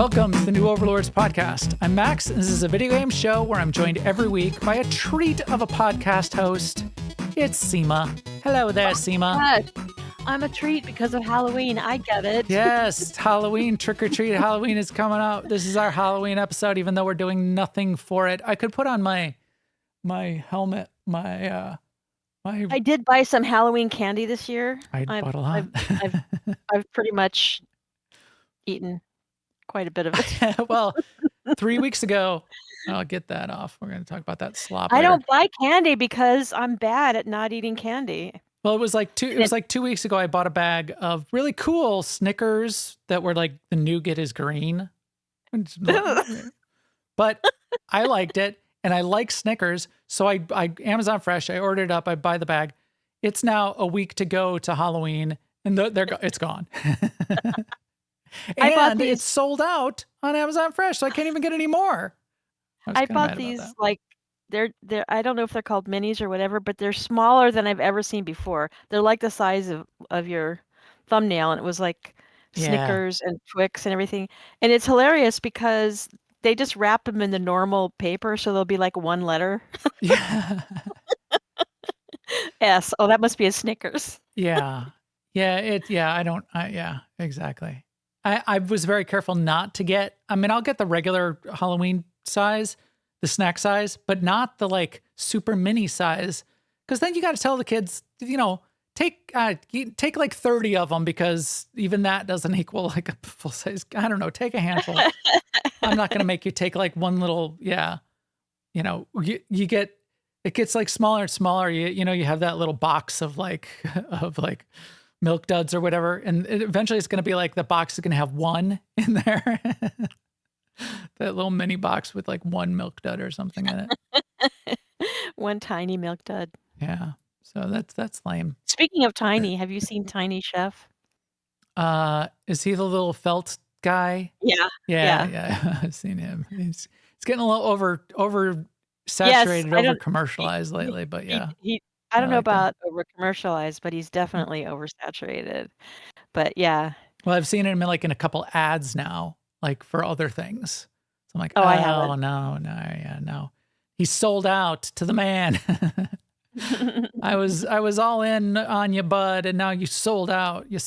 Welcome to the new Overlords Podcast. I'm Max, and this is a video game show where I'm joined every week by a treat of a podcast host. It's Sema. Hello there, Sema. Gosh, I'm a treat because of Halloween. I get it. Yes, Halloween, trick or treat. Halloween is coming out. This is our Halloween episode, even though we're doing nothing for it. I could put on my helmet, I did buy some Halloween candy this year. I bought a lot. I've pretty much eaten quite a bit of it. Well, 3 weeks ago, I'll get that off. We're going to talk about that slop I later. don't buy candy because I'm bad at not eating candy. Well, it was like 2 weeks ago. I bought a bag of really cool Snickers that were like the nougat is green, but I liked it and I like Snickers. So I Amazon Fresh. I ordered it up. I buy the bag. It's now a week to go to Halloween, and it's gone. And it's sold out on Amazon Fresh, so I can't even get any more. I bought these like they're I don't know if they're called minis or whatever, but they're smaller than I've ever seen before. They're like the size of your thumbnail, and it was like Snickers and Twix and everything. And it's hilarious because they just wrap them in the normal paper, so they'll be like one letter. Yeah. S. Oh, that must be a Snickers. Yeah. Exactly. I was very careful not to get, I'll get the regular Halloween size, the snack size, but not the like super mini size. Cause then you got to tell the kids, take like 30 of them, because even that doesn't equal like a full size. I don't know. Take a handful. I'm not going to make you take like one little, you get, it gets like smaller and smaller. You have that little box of like Milk Duds or whatever. And eventually it's going to be like the box is going to have one in there. That little mini box with like one Milk Dud or something in it. One tiny Milk Dud. Yeah. So that's lame. Speaking of tiny, have you seen Tiny Chef? Is he the little felt guy? Yeah. I've seen him. He's getting a little over saturated, over commercialized lately, but yeah. I don't know about over commercialized, but he's definitely oversaturated. But yeah. Well, I've seen him in a couple ads now, like for other things. So I'm like, I haven't. No. He's sold out to the man. I was all in on you, bud, and now you sold out. You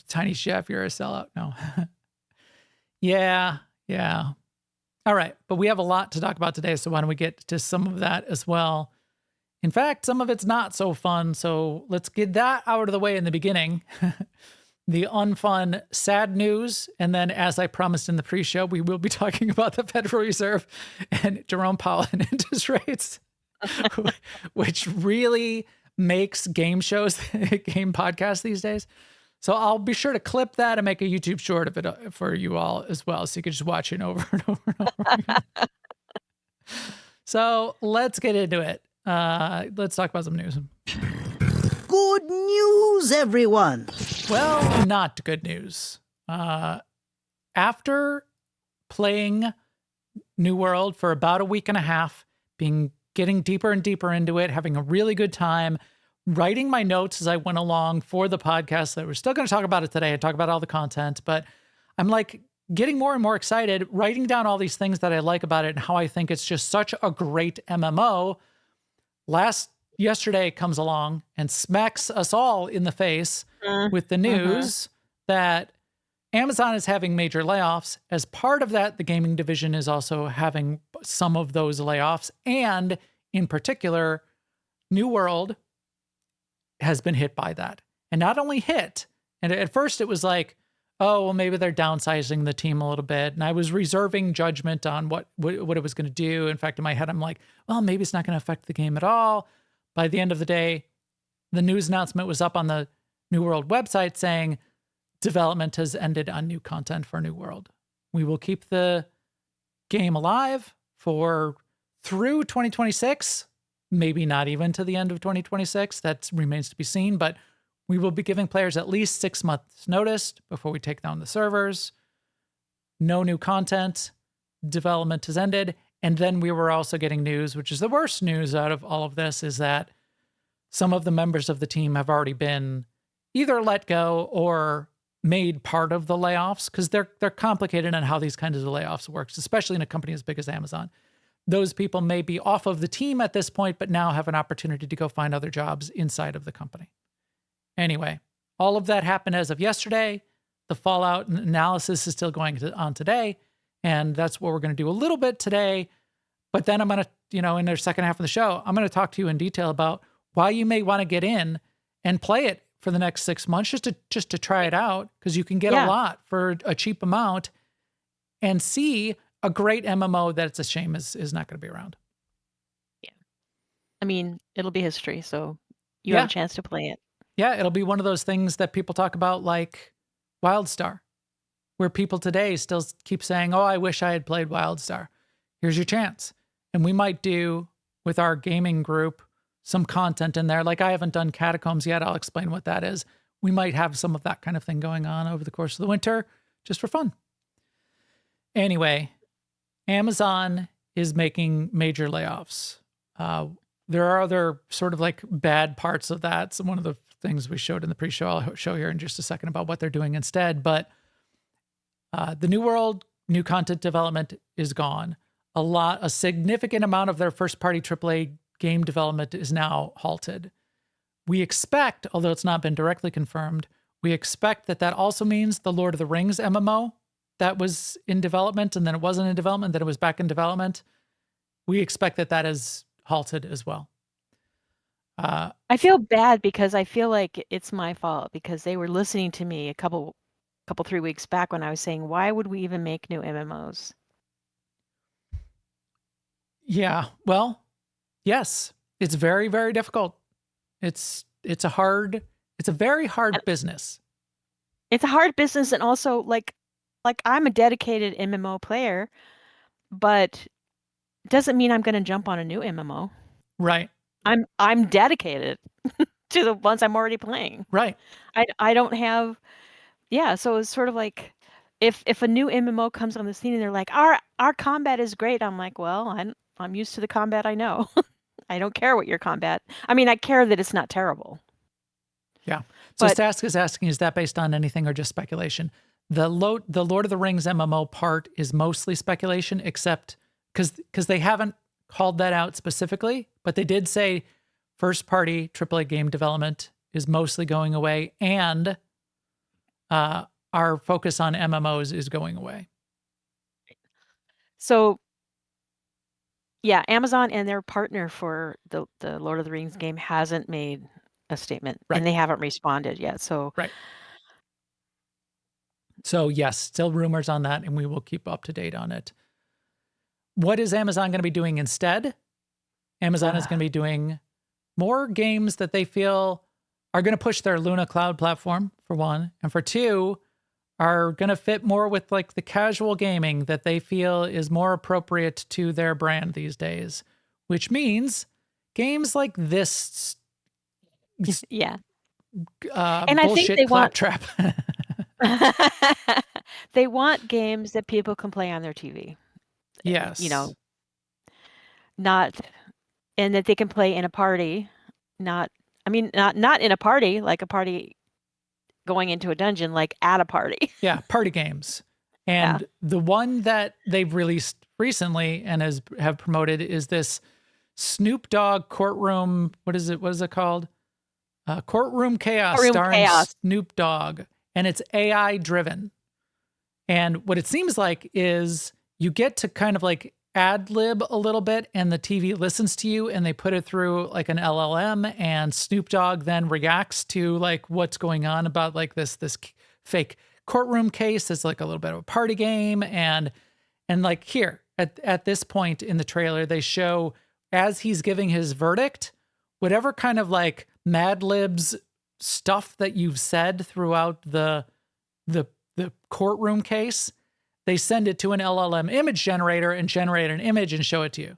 Tiny Chef, you're a sellout. No. Yeah. All right, but we have a lot to talk about today, so why don't we get to some of that as well? In fact, some of it's not so fun, so let's get that out of the way in the beginning. The unfun, sad news, and then, as I promised in the pre-show, we will be talking about the Federal Reserve and Jerome Powell and interest rates, which really makes game shows, game podcasts these days. So I'll be sure to clip that and make a YouTube short of it for you all as well, so you can just watch it over and over and over again. So let's get into it. Let's talk about some news. Good news, everyone. Well, not good news. After playing New World for about a week and a half, getting deeper and deeper into it, having a really good time, writing my notes as I went along for the podcast, that we're still going to talk about it today and talk about all the content, but I'm like getting more and more excited, writing down all these things that I like about it and how I think it's just such a great MMO. Yesterday comes along and smacks us all in the face with the news that Amazon is having major layoffs. As part of that, the gaming division is also having some of those layoffs. And in particular, New World has been hit by that. And not only hit, and at first it was like, oh, well, maybe they're downsizing the team a little bit. And I was reserving judgment on what it was going to do. In fact, in my head, I'm like, well, maybe it's not going to affect the game at all. By the end of the day, the news announcement was up on the New World website saying development has ended on new content for New World. We will keep the game alive through 2026, maybe not even to the end of 2026. That remains to be seen, but we will be giving players at least 6 months notice before we take down the servers. No new content. Development has ended. And then we were also getting news, which is the worst news out of all of this, is that some of the members of the team have already been either let go or made part of the layoffs, because they're complicated on how these kinds of layoffs works, especially in a company as big as Amazon. Those people may be off of the team at this point, but now have an opportunity to go find other jobs inside of the company. Anyway, all of that happened as of yesterday. The fallout and analysis is still going on today, and that's what we're going to do a little bit today. But then I'm going to, in the second half of the show, I'm going to talk to you in detail about why you may want to get in and play it for the next 6 months, just to try it out, because you can get a lot for a cheap amount and see a great MMO that it's a shame is not going to be around. Yeah. I mean, it'll be history, so you have a chance to play it. Yeah, it'll be one of those things that people talk about, like WildStar, where people today still keep saying, oh, I wish I had played WildStar. Here's your chance. And we might do, with our gaming group, some content in there. Like, I haven't done Catacombs yet. I'll explain what that is. We might have some of that kind of thing going on over the course of the winter, just for fun. Anyway, Amazon is making major layoffs. There are other sort of like bad parts of that. So one of the things we showed in the pre-show, I'll show here in just a second about what they're doing instead. But the New World, new content development is gone. A significant amount of their first-party AAA game development is now halted. We expect, although it's not been directly confirmed, we expect that also means the Lord of the Rings MMO that was in development, and then it wasn't in development, then it was back in development. We expect that is halted as well. I feel bad because I feel like it's my fault, because they were listening to me a couple 3 weeks back when I was saying, why would we even make new MMOs? Yeah, well, yes, it's very, very difficult. It's a very hard business. It's a hard business, and also like I'm a dedicated MMO player, but it doesn't mean I'm going to jump on a new MMO. Right. I'm dedicated to the ones I'm already playing. Right. I don't have, so it's sort of like if a new MMO comes on the scene and they're like, our combat is great, I'm like, well, I'm used to the combat I know. I don't care what your combat. I mean, I care that it's not terrible. Yeah. So Stask is asking, is that based on anything or just speculation? The Lord of the Rings MMO part is mostly speculation, except because they haven't called that out specifically, but they did say first-party AAA game development is mostly going away, and our focus on MMOs is going away. So, yeah, Amazon and their partner for the Lord of the Rings game hasn't made a statement, and they haven't responded yet. So, So yes, still rumors on that, and we will keep up to date on it. What is Amazon going to be doing instead? Amazon is going to be doing more games that they feel are going to push their Luna Cloud platform, for one, and for two, are going to fit more with like the casual gaming that they feel is more appropriate to their brand these days, which means games like this. Yeah. And I think they claptrap. They want games that people can play on their TV. Yes. Not, and that they can play in a party, not in a party, like a party going into a dungeon, like at a party. Yeah, party games. And the one that they've released recently and have promoted is this Snoop Dogg courtroom. What is it called? Courtroom Chaos, starring Snoop Dogg. And it's AI driven. And what it seems like is you get to kind of like ad lib a little bit, and the TV listens to you, and they put it through like an LLM, and Snoop Dogg then reacts to like what's going on about like this fake courtroom case. It's like a little bit of a party game. And like here at this point in the trailer, they show as he's giving his verdict, whatever kind of like Mad Libs stuff that you've said throughout the courtroom case, they send it to an LLM image generator and generate an image and show it to you.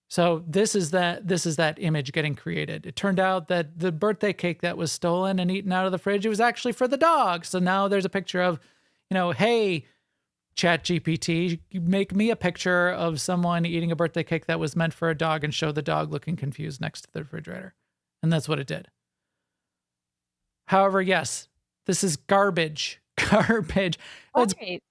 So this is that image getting created. It turned out that the birthday cake that was stolen and eaten out of the fridge, it was actually for the dog. So now there's a picture of, hey, ChatGPT, make me a picture of someone eating a birthday cake that was meant for a dog and show the dog looking confused next to the refrigerator. And that's what it did. However, yes, this is garbage garbage. Right.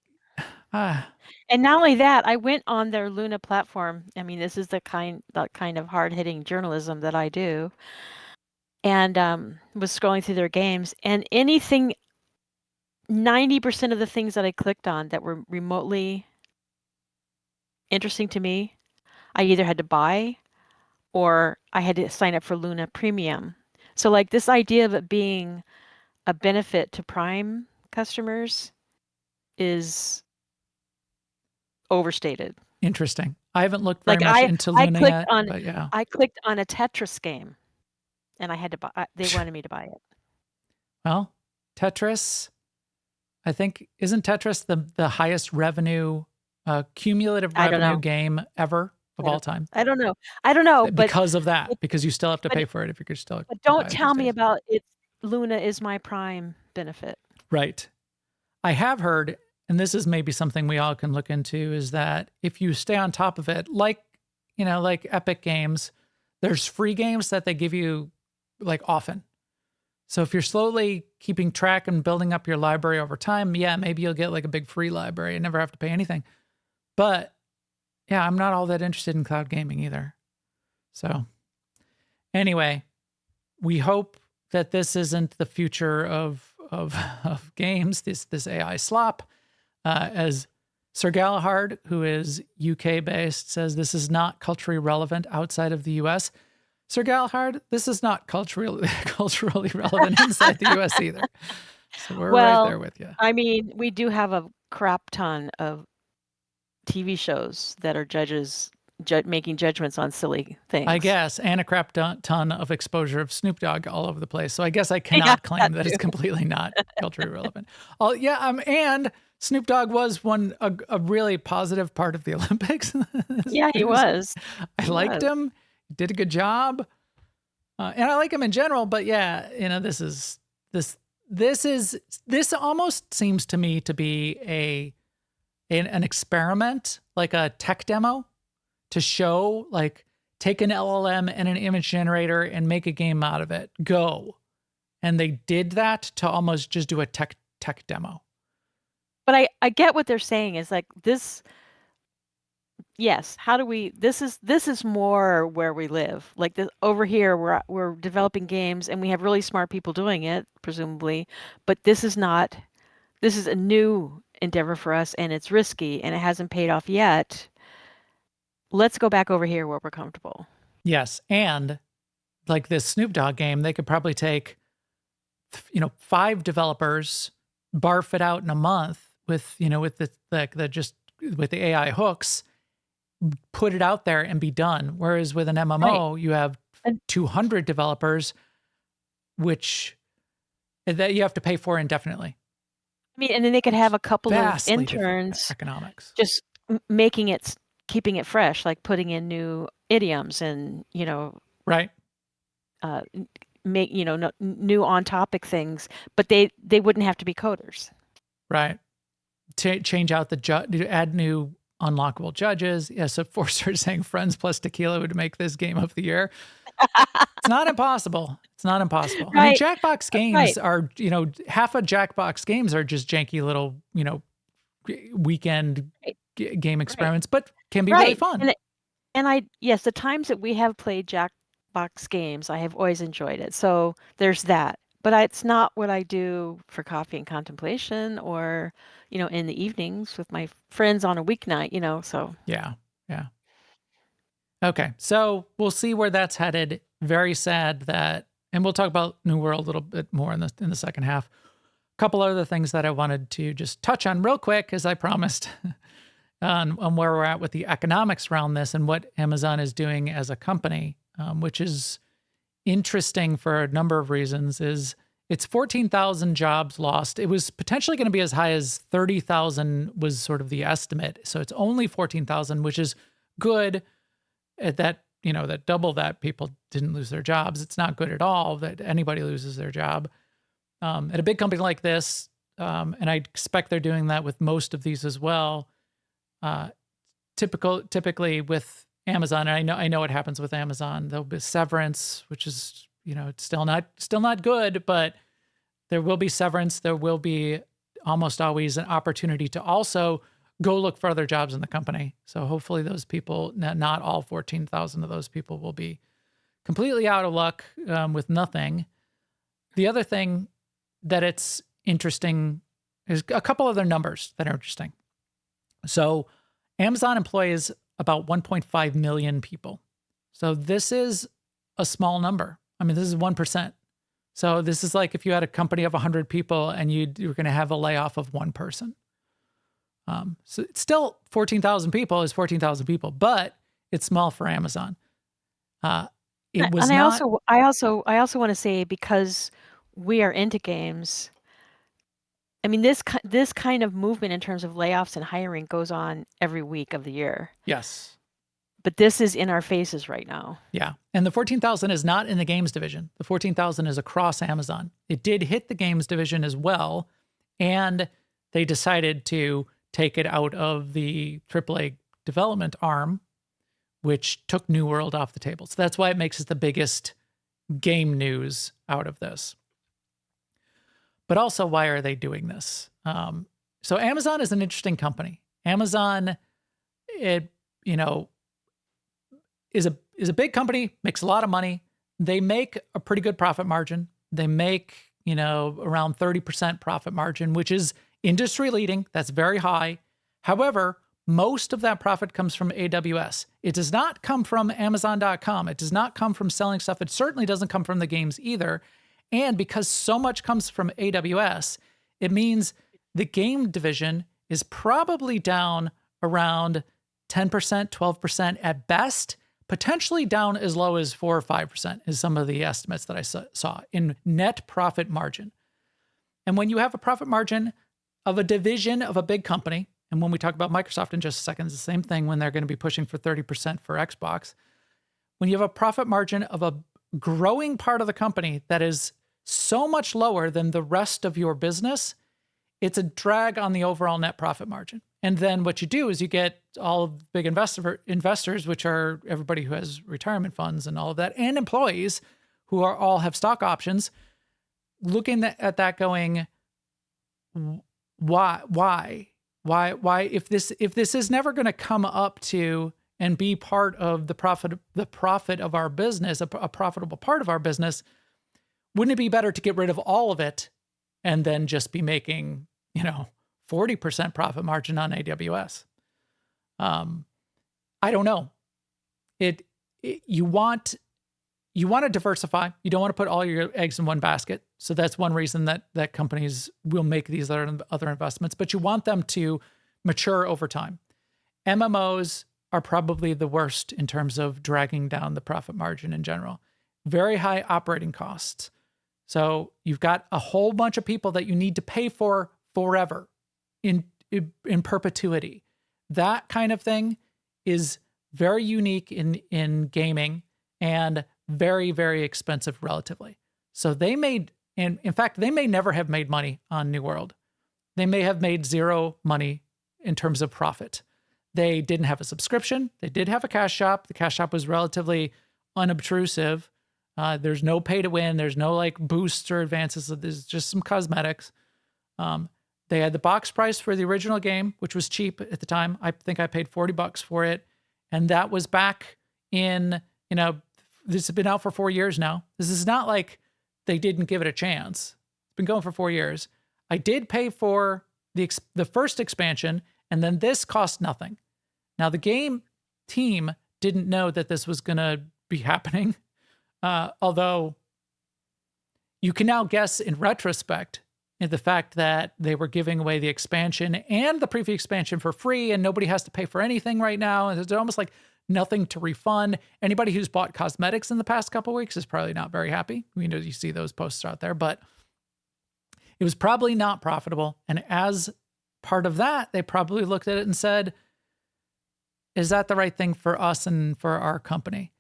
And not only that, I went on their Luna platform. I mean, this is the kind of hard-hitting journalism that I do, and was scrolling through their games, and 90% of the things that I clicked on that were remotely interesting to me, I either had to buy or I had to sign up for Luna Premium. So like this idea of it being a benefit to Prime customers is overstated. Interesting. I haven't looked very much into Luna yet, but yeah. I clicked on a Tetris game, and I had to buy. They wanted me to buy it. Well, Tetris, I think, isn't Tetris the highest revenue, cumulative revenue game ever of all time? I don't know. Because of that, because you still have to pay for it if you're still. But don't tell me about it. Luna is my Prime benefit. Right. I have heard, and this is maybe something we all can look into, is that if you stay on top of it, like Epic Games, there's free games that they give you like often. So if you're slowly keeping track and building up your library over time, yeah, maybe you'll get like a big free library and never have to pay anything. But yeah, I'm not all that interested in cloud gaming either. So anyway, we hope that this isn't the future of games, this AI slop. As Sir Galahad, who is UK based, says this is not culturally relevant outside of the US. Sir Galahad, this is not culturally relevant inside the US either. So we're right there with you. I mean, we do have a crap ton of TV shows that are judges making judgments on silly things. I guess, and a crap ton of exposure of Snoop Dogg all over the place. So I guess I cannot claim that it's completely not culturally relevant. And Snoop Dogg was a really positive part of the Olympics. Yeah, he was. I liked him. He did a good job. And I like him in general, but yeah, this almost seems to me to be an experiment, like a tech demo to show, like, take an LLM and an image generator and make a game out of it. Go. And they did that to almost just do a tech demo. But I get what they're saying is like this. Yes. How do we? This is more where we live. Like over here, we're developing games and we have really smart people doing it, presumably. But this is not. This is a new endeavor for us, and it's risky, and it hasn't paid off yet. Let's go back over here where we're comfortable. Yes, and like this Snoop Dogg game, they could probably take, 5 developers, barf it out in a month with the AI hooks, put it out there and be done. Whereas with an MMO, you have 200 developers, which that you have to pay for indefinitely. I mean, and then they could have a couple of interns economics, just keeping it fresh, like putting in new idioms and, right. Make, new on topic things, but they wouldn't have to be coders. Right. Change out add new unlockable judges. Yes. So Forster saying Friends plus Tequila would make this game of the year. It's not impossible. It's not impossible. Right. I mean, Jackbox games are, half of Jackbox games are just janky little, weekend game experiments, but can be really fun. And the times that we have played Jackbox games, I have always enjoyed it. So there's that. But it's not what I do for coffee and contemplation or, in the evenings with my friends on a weeknight, so. Yeah. Yeah. Okay. So we'll see where that's headed. Very sad that, and we'll talk about New World a little bit more in the second half. A couple other things that I wanted to just touch on real quick, as I promised, on where we're at with the economics around this and what Amazon is doing as a company, which is interesting for a number of reasons. Is it's 14,000 jobs lost. It was potentially going to be as high as 30,000 was sort of the estimate. So it's only 14,000, which is good. At that, that double that people didn't lose their jobs. It's not good at all that anybody loses their job. At a big company like this, and I expect they're doing that with most of these as well. Typically with Amazon, and I know what happens with Amazon. There'll be severance, which is, it's still not good, but there will be severance. There will be almost always an opportunity to also go look for other jobs in the company. So hopefully those people, not all 14,000 of those people, will be completely out of luck with nothing. The other thing that it's interesting is a couple other numbers that are interesting. So Amazon employs about 1.5 million people. So this is a small number. I mean, this is 1%. So this is like if you had a company of 100 people and you were going to have a layoff of one person. So it's still 14,000 people is 14,000 people, but it's small for Amazon. It was and not. I also want to say, because we are into games, I mean, this kind of movement in terms of layoffs and hiring goes on every week of the year. Yes. But this is in our faces right now. Yeah. And the 14,000 is not in the games division. The 14,000 is across Amazon. It did hit the games division as well. And they decided to take it out of the AAA development arm, which took New World off the table. So that's why it makes it the biggest game news out of this. But also, why are they doing this? So Amazon is an interesting company. Amazon, is a big company, makes a lot of money. They make a pretty good profit margin. They make, around 30% profit margin, which is industry leading. That's very high. However, most of that profit comes from AWS. It does not come from Amazon.com. It does not come from selling stuff. It certainly doesn't come from the games either. And because so much comes from AWS, it means the game division is probably down around 10%, 12% at best, potentially down as low as 4 or 5% is some of the estimates that I saw in net profit margin. And when you have a profit margin of a division of a big company, and when we talk about Microsoft in just a second, it's the same thing when they're going to be pushing for 30% for Xbox. When you have a profit margin of a growing part of the company that is so much lower than the rest of your business, it's a drag on the overall net profit margin. And then what you do is you get all of the big investors, which are everybody who has retirement funds and all of that, and employees who all have stock options, looking at that going, why? If this is never going to come up to and be part of the profit of our business, a profitable part of our business, wouldn't it be better to get rid of all of it and then just be making, 40% profit margin on AWS? I don't know. You want to diversify. You don't want to put all your eggs in one basket. So that's one reason that companies will make these other investments, but you want them to mature over time. MMOs are probably the worst in terms of dragging down the profit margin in general. Very high operating costs. So you've got a whole bunch of people that you need to pay for forever in perpetuity. That kind of thing is very unique in gaming and very, very expensive relatively. So they made, and in fact, they may never have made money on New World. They may have made zero money in terms of profit. They didn't have a subscription. They did have a cash shop. The cash shop was relatively unobtrusive. There's no pay to win. There's no boosts or advances. There's just some cosmetics. They had the box price for the original game, which was cheap at the time. I think I paid $40 for it. And that was back in, this has been out for 4 years now. This is not like they didn't give it a chance. It's been going for 4 years. I did pay for the first expansion, and then this cost nothing. Now, the game team didn't know that this was going to be happening. Although you can now guess in retrospect the fact that they were giving away the expansion and the preview expansion for free, and nobody has to pay for anything right now. And there's almost nothing to refund. Anybody who's bought cosmetics in the past couple of weeks is probably not very happy. You see those posts out there, but it was probably not profitable. And as part of that, they probably looked at it and said, is that the right thing for us and for our company?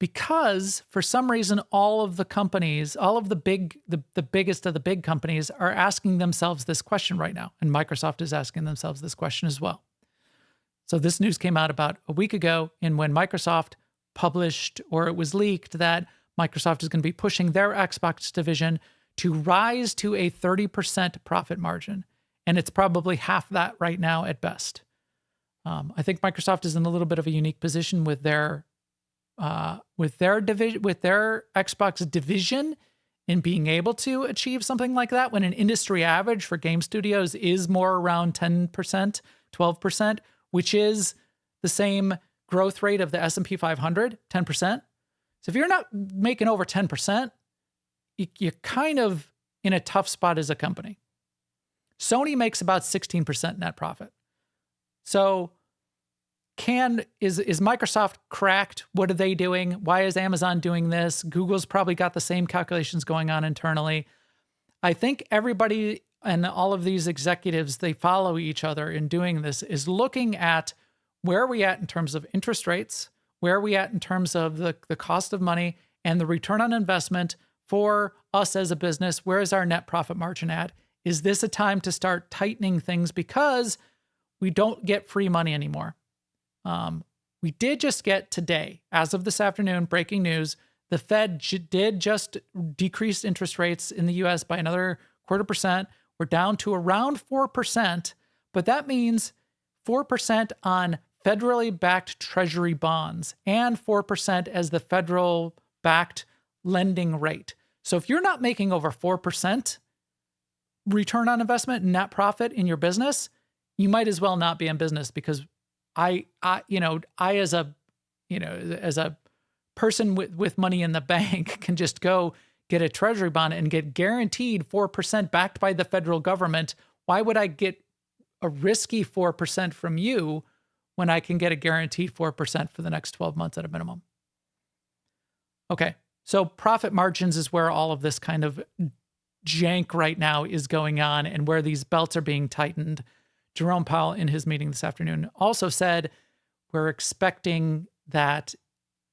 Because for some reason, all of the companies, all of the biggest of the big companies are asking themselves this question right now. And Microsoft is asking themselves this question as well. So this news came out about a week ago, and when Microsoft published, or it was leaked, that Microsoft is going to be pushing their Xbox division to rise to a 30% profit margin. and it's probably half that right now at best. I think Microsoft is in a little bit of a unique position with their division, with their Xbox division, in being able to achieve something like that when an industry average for game studios is more around 10%, 12%, which is the same growth rate of the S&P 500, 10%. So if you're not making over 10%, you're kind of in a tough spot as a company. Sony makes about 16% net profit. So is Microsoft cracked? What are they doing? Why is Amazon doing this? Google's probably got the same calculations going on internally. I think everybody and all of these executives, they follow each other in doing this, is looking at where are we at in terms of interest rates, where are we at in terms of the cost of money and the return on investment for us as a business. Where is our net profit margin at? Is this a time to start tightening things because we don't get free money anymore? We did just get today, as of this afternoon, breaking news, the Fed did just decrease interest rates in the US by another 0.25%. We're down to around 4%, but that means 4% on federally backed treasury bonds and 4% as the federal backed lending rate. So if you're not making over 4% return on investment and net profit in your business, you might as well not be in business, because I as a person with money in the bank can just go get a treasury bond and get guaranteed 4% backed by the federal government. Why would I get a risky 4% from you when I can get a guaranteed 4% for the next 12 months at a minimum? Okay, so profit margins is where all of this kind of jank right now is going on and where these belts are being tightened. Jerome Powell, in his meeting this afternoon, also said, we're expecting that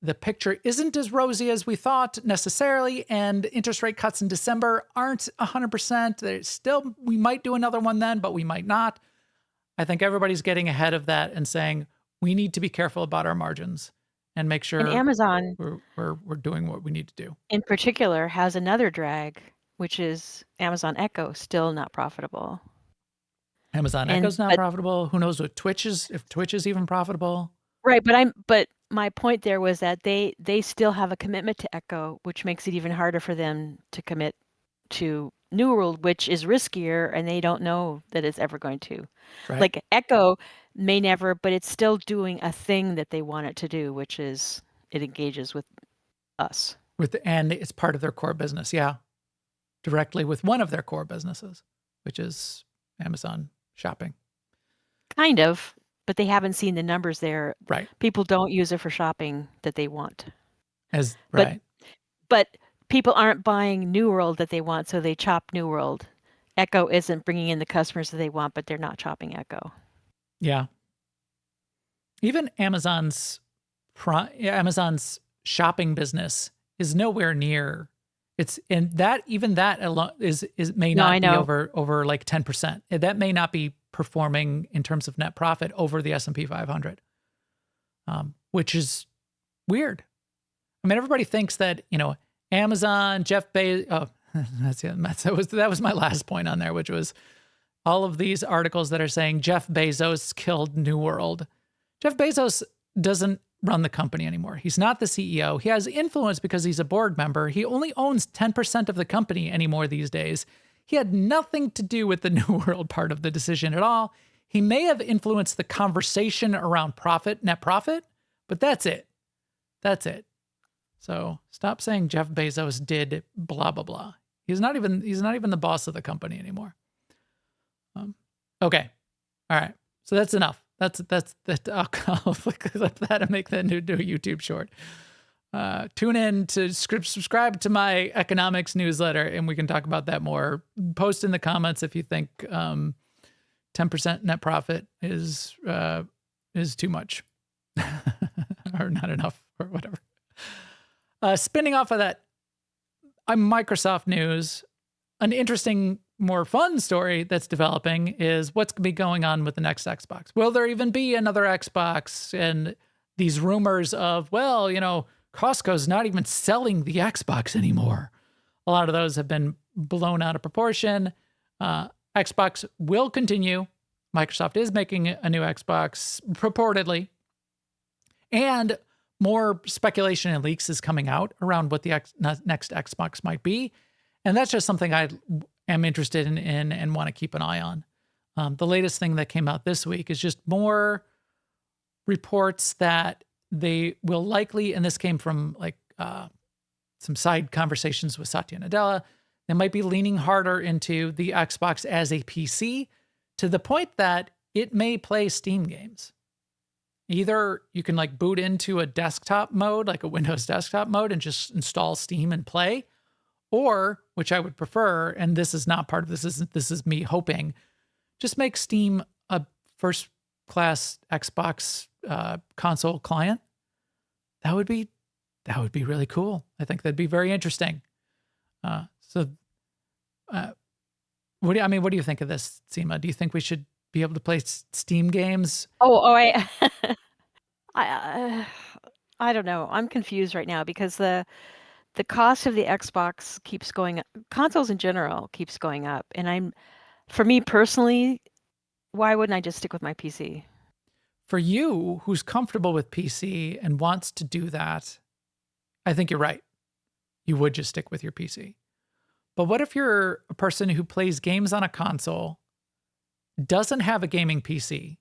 the picture isn't as rosy as we thought necessarily, and interest rate cuts in December aren't 100%. There's still, we might do another one then, but we might not. I think everybody's getting ahead of that and saying, we need to be careful about our margins and make sure And Amazon, we're doing what we need to do. in particular, has another drag, which is Amazon Echo, still not profitable. Amazon Echo's not profitable. Who knows what if Twitch is even profitable? Right, but my point there was that they still have a commitment to Echo, which makes it even harder for them to commit to New World, which is riskier, and they don't know that it's ever going to. Right. Like Echo may never, but it's still doing a thing that they want it to do, which is it engages with us. And it's part of their core business, yeah. Directly with one of their core businesses, which is Amazon shopping. Kind of, but they haven't seen the numbers there. Right. People don't use it for shopping that they want. Right. But people aren't buying New World that they want, so they chop New World. Echo isn't bringing in the customers that they want, but they're not chopping Echo. Yeah. Even Amazon's shopping business is nowhere near. Even that alone may not be over like 10%. That may not be performing in terms of net profit over the S&P 500, which is weird. I mean, everybody thinks that, Amazon, Jeff Bezos. Oh, that was my last point on there, which was all of these articles that are saying Jeff Bezos killed New World. Jeff Bezos doesn't run the company anymore. He's not the CEO. He has influence because he's a board member. He only owns 10% of the company anymore these days. He had nothing to do with the New World part of the decision at all. He may have influenced the conversation around net profit, but that's it. That's it. So stop saying Jeff Bezos did blah, blah, blah. He's not even the boss of the company anymore. Okay. All right. So that's enough. That's I'll click that and make that into a YouTube short. Tune in to subscribe to my economics newsletter, and we can talk about that more. Post in the comments if you think 10% net profit is too much or not enough or whatever. Spinning off of that, Microsoft news, an interesting, more fun story that's developing is what's going to be going on with the next Xbox. Will there even be another Xbox? And these rumors of, Costco's not even selling the Xbox anymore. A lot of those have been blown out of proportion. Xbox will continue. Microsoft is making a new Xbox, purportedly. And more speculation and leaks is coming out around what the next Xbox might be. And that's just something I am interested in and want to keep an eye on. The latest thing that came out this week is just more reports that they will likely, and this came from like some side conversations with Satya Nadella, they might be leaning harder into the Xbox as a PC to the point that it may play Steam games. Either you can like boot into a desktop mode, like a Windows desktop mode, and just install Steam and play, or, which I would prefer, and this is not part of this, this is me hoping, just make Steam a first-class Xbox console client. That would be really cool. I think that'd be very interesting. What do you think of this, Sema? Do you think we should be able to play Steam games? I don't know. I'm confused right now because the cost of the Xbox keeps going up. Consoles in general keeps going up, and for me personally, why wouldn't I just stick with my PC? For you, who's comfortable with PC and wants to do that, I think you're right. You would just stick with your PC. But what if you're a person who plays games on a console, doesn't have a gaming PC,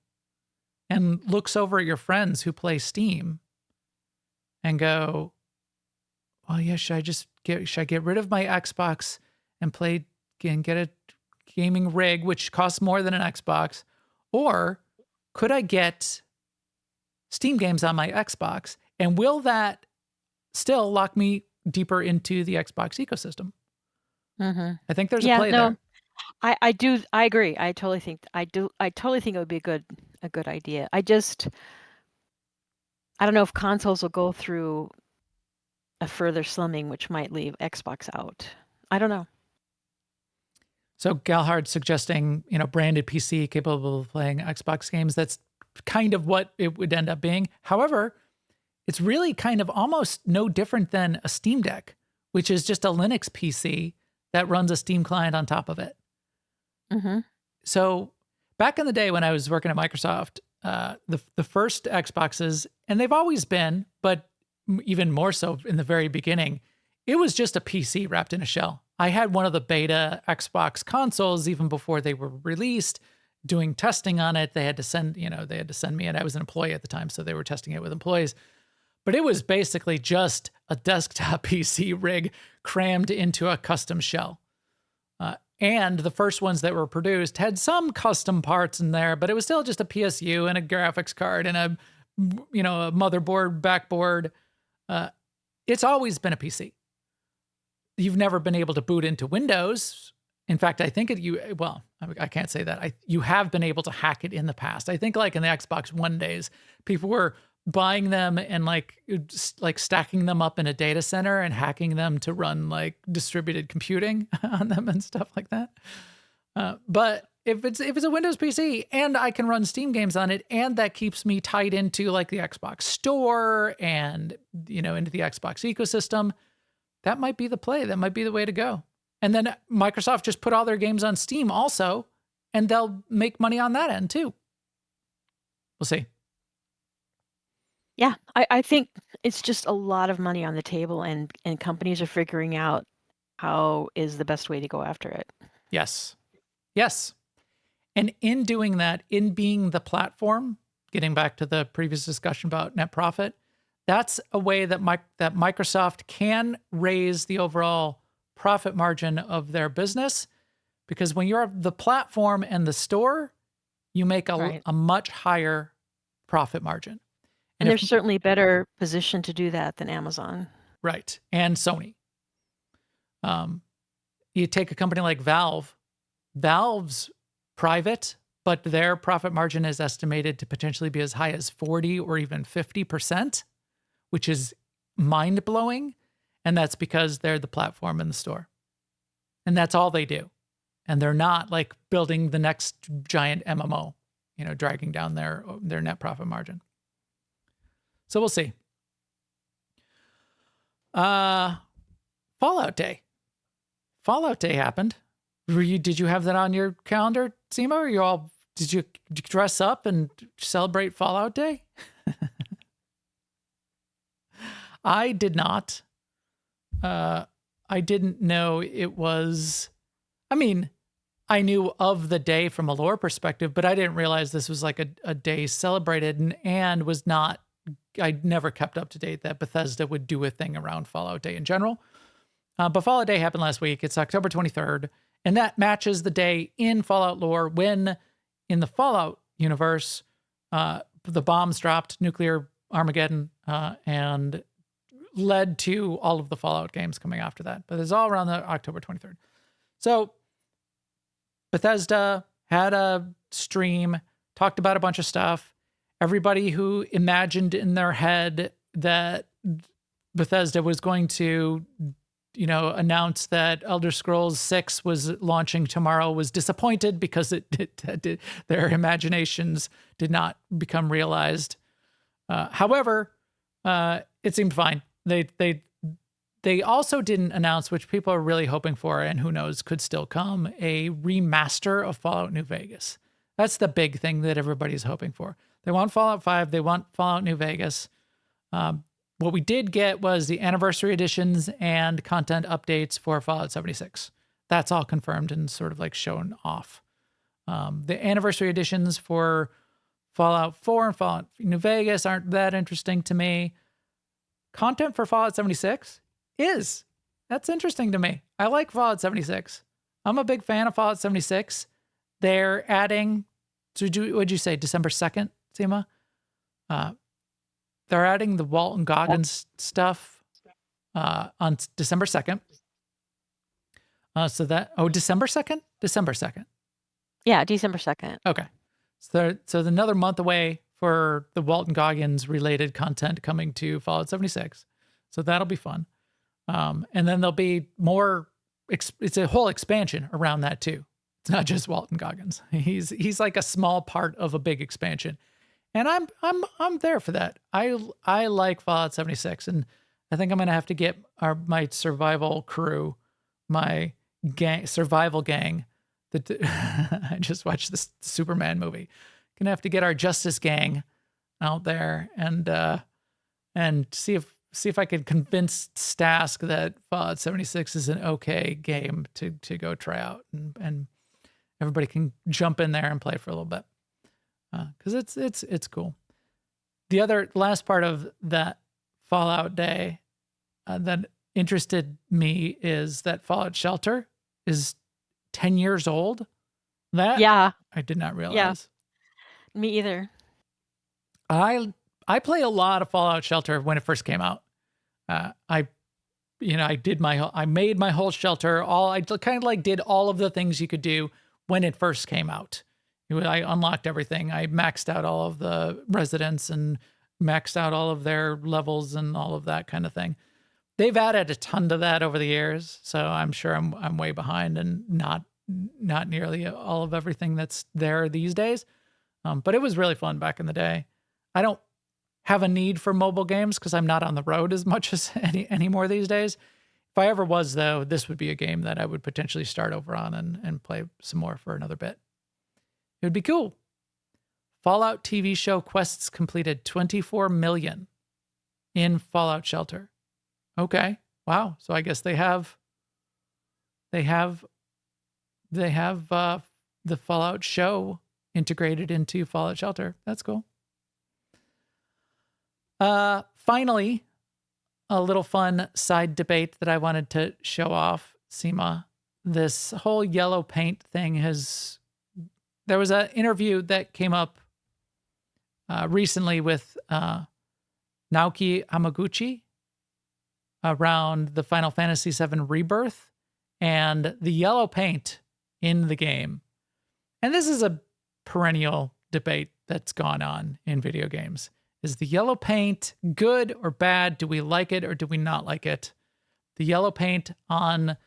and looks over at your friends who play Steam and go, well, yeah, should I get rid of my Xbox and get a gaming rig, which costs more than an Xbox? Or could I get Steam games on my Xbox? And will that still lock me deeper into the Xbox ecosystem? Mm-hmm. I think there's a play there. I do. I agree. I totally think it would be a good idea. I don't know if consoles will go through a further slimming, which might leave Xbox out. I don't know. So Galhard suggesting, branded PC capable of playing Xbox games. That's kind of what it would end up being. However, it's really kind of almost no different than a Steam Deck, which is just a Linux PC that runs a Steam client on top of it. Mm-hmm. So back in the day when I was working at Microsoft, the first Xboxes, and they've always been, but even more so in the very beginning, it was just a PC wrapped in a shell. I had one of the beta Xbox consoles even before they were released, doing testing on it. They had to send me, and I was an employee at the time, so they were testing it with employees. But it was basically just a desktop PC rig crammed into a custom shell. And the first ones that were produced had some custom parts in there, but it was still just a PSU and a graphics card and a motherboard, backboard. It's always been a PC. You've never been able to boot into Windows. In fact, I think I can't say that. You have been able to hack it in the past. I think like in the Xbox One days, people were buying them and like stacking them up in a data center and hacking them to run like distributed computing on them and stuff like that. But if it's a Windows PC and I can run Steam games on it, and that keeps me tied into like the Xbox store and into the Xbox ecosystem, that might be the play. That might be the way to go. And then Microsoft just put all their games on Steam also, and they'll make money on that end too. We'll see. Yeah, I think it's just a lot of money on the table, and companies are figuring out how is the best way to go after it. Yes. And in doing that, in being the platform, getting back to the previous discussion about net profit, that's a way that Microsoft can raise the overall profit margin of their business, because when you're the platform and the store, you make a much higher profit margin. And they're certainly better positioned to do that than Amazon. Right. And Sony. You take a company like Valve. Valve's private, but their profit margin is estimated to potentially be as high as 40 or even 50%, which is mind-blowing. And that's because they're the platform and the store. And that's all they do. And they're not like building the next giant MMO, dragging down their net profit margin. So we'll see. Fallout Day. Fallout Day happened. Did you have that on your calendar, Sema? Or did you dress up and celebrate Fallout Day? I did not. I didn't know it was, I mean, I knew of the day from a lore perspective, but I didn't realize this was like a day celebrated and was not, I never kept up to date that Bethesda would do a thing around Fallout Day in general. But Fallout Day happened last week. It's October 23rd, and that matches the day in Fallout lore when, in the Fallout universe, the bombs dropped, nuclear Armageddon, and led to all of the Fallout games coming after that. But it's all around the October 23rd. So Bethesda had a stream, talked about a bunch of stuff. Everybody who imagined in their head that Bethesda was going to, announce that Elder Scrolls 6 was launching tomorrow was disappointed because their imaginations did not become realized. However, it seemed fine. They also didn't announce, which people are really hoping for, and who knows, could still come, a remaster of Fallout New Vegas. That's the big thing that everybody's hoping for. They want Fallout 5. They want Fallout New Vegas. What we did get was the anniversary editions and content updates for Fallout 76. That's all confirmed and sort of like shown off. The anniversary editions for Fallout 4 and Fallout New Vegas aren't that interesting to me. Content for Fallout 76 is. That's interesting to me. I like Fallout 76. I'm a big fan of Fallout 76. They're adding, what'd you say, December 2nd, Sema? They're adding the Walton Goggins stuff on December 2nd. December 2nd? December 2nd. Yeah, December 2nd. Okay. So another month away for the Walton Goggins related content coming to Fallout 76. So that'll be fun. And then there'll be more, it's a whole expansion around that too. It's not just Walton Goggins. He's like a small part of a big expansion. And I'm there for that. I like Fallout 76, and I think I'm gonna have to get my survival crew, my survival gang. I just watched this Superman movie. Gonna have to get our Justice Gang out there and see if I can convince Stask that Fallout 76 is an okay game to go try out, and everybody can jump in there and play for a little bit. Because it's cool. The last part of that Fallout Day that interested me is that Fallout Shelter is 10 years old. I did not realize. Yeah, me either. I play a lot of Fallout Shelter when it first came out. I made my whole shelter. I kind of like did all of the things you could do when it first came out. I unlocked everything. I maxed out all of the residents and maxed out all of their levels and all of that kind of thing. They've added a ton to that over the years, so I'm sure I'm way behind and not nearly all of everything that's there these days. But it was really fun back in the day. I don't have a need for mobile games because I'm not on the road as much as anymore these days. If I ever was, though, this would be a game that I would potentially start over on and play some more for another bit. It would be cool. Fallout TV show quests completed 24 million in Fallout Shelter. Okay. Wow. So I guess they have the Fallout show integrated into Fallout Shelter. That's cool. Finally, a little fun side debate that I wanted to show off, Sema. This whole yellow paint thing there was an interview that came up recently with Naoki Hamaguchi around the Final Fantasy VII Rebirth and the yellow paint in the game. And this is a perennial debate that's gone on in video games. Is the yellow paint good or bad? Do we like it or do we not like it? The yellow paint on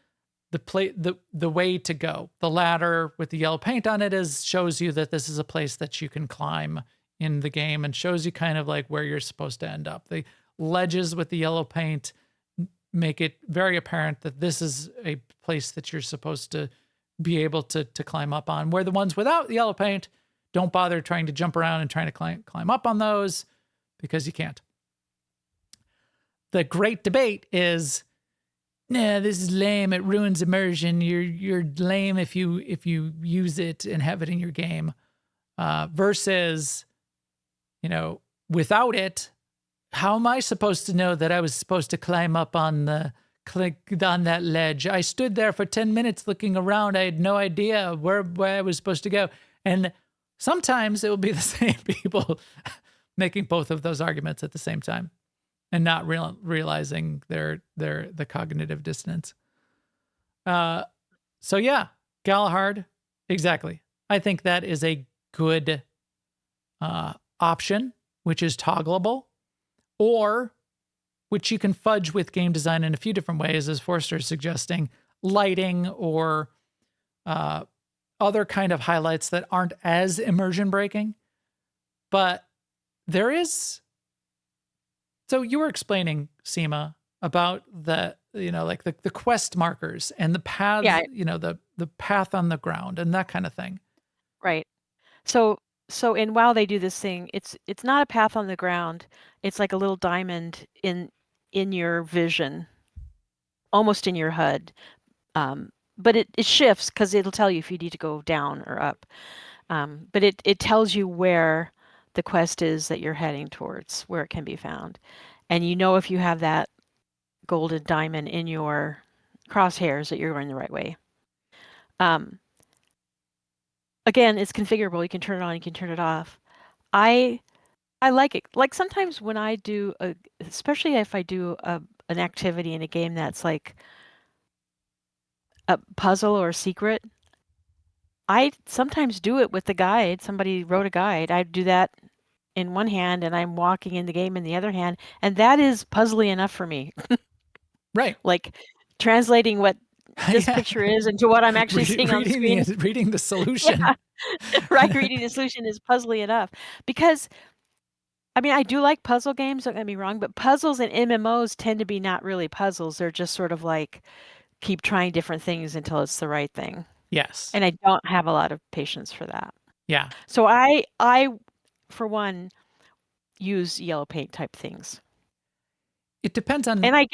the way to go. The ladder with the yellow paint on it shows you that this is a place that you can climb in the game and shows you kind of like where you're supposed to end up. The ledges with the yellow paint make it very apparent that this is a place that you're supposed to be able to climb up on, where the ones without yellow paint, don't bother trying to jump around and trying to climb up on those because you can't. The great debate is, nah, this is lame. It ruins immersion. You're lame if you use it and have it in your game. Versus, without it, how am I supposed to know that I was supposed to climb up on that ledge? I stood there for 10 minutes looking around. I had no idea where I was supposed to go. And sometimes it will be the same people making both of those arguments at the same time and not realizing the cognitive dissonance. So yeah, Galahad, exactly. I think that is a good option, which is toggleable, or which you can fudge with game design in a few different ways, as Forster is suggesting, lighting or other kind of highlights that aren't as immersion breaking. But there is, so you were explaining, Sema, about the quest markers and the paths, the path on the ground and that kind of thing. Right. So in WoW they do this thing. It's not a path on the ground. It's like a little diamond in your vision, almost in your HUD. But it shifts because it'll tell you if you need to go down or up. But it tells you where the quest is that you're heading towards, where it can be found. And if you have that golden diamond in your crosshairs that you're going the right way. Again, it's configurable. You can turn it on, you can turn it off. I like it. Like sometimes when I do, especially if I do an activity in a game that's like a puzzle or a secret, I sometimes do it with the guide. Somebody wrote a guide. I do that in one hand and I'm walking in the game in the other hand. And that is puzzly enough for me. Right. Like translating what this picture is into what I'm actually seeing on the screen. Reading the solution. Yeah. Right. Reading the solution is puzzly enough. Because, I mean, I do like puzzle games, don't get me wrong, but puzzles and MMOs tend to be not really puzzles. They're just sort of like keep trying different things until it's the right thing. Yes. And I don't have a lot of patience for that. Yeah. So I for one, use yellow paint type things. It depends on... And I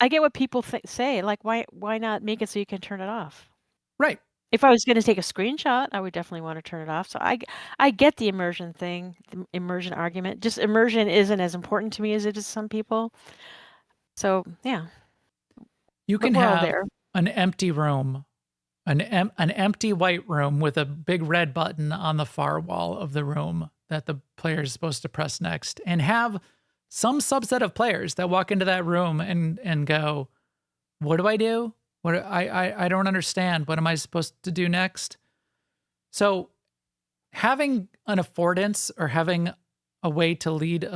get what people say, like, why not make it so you can turn it off? Right. If I was going to take a screenshot, I would definitely want to turn it off. So I get the immersion thing, the immersion argument. Just immersion isn't as important to me as it is to some people. So, yeah. You can have an empty room, an empty white room with a big red button on the far wall of the room that the player is supposed to press next, and have some subset of players that walk into that room and go, what do I do? I don't understand. What am I supposed to do next? So having an affordance or having a way to lead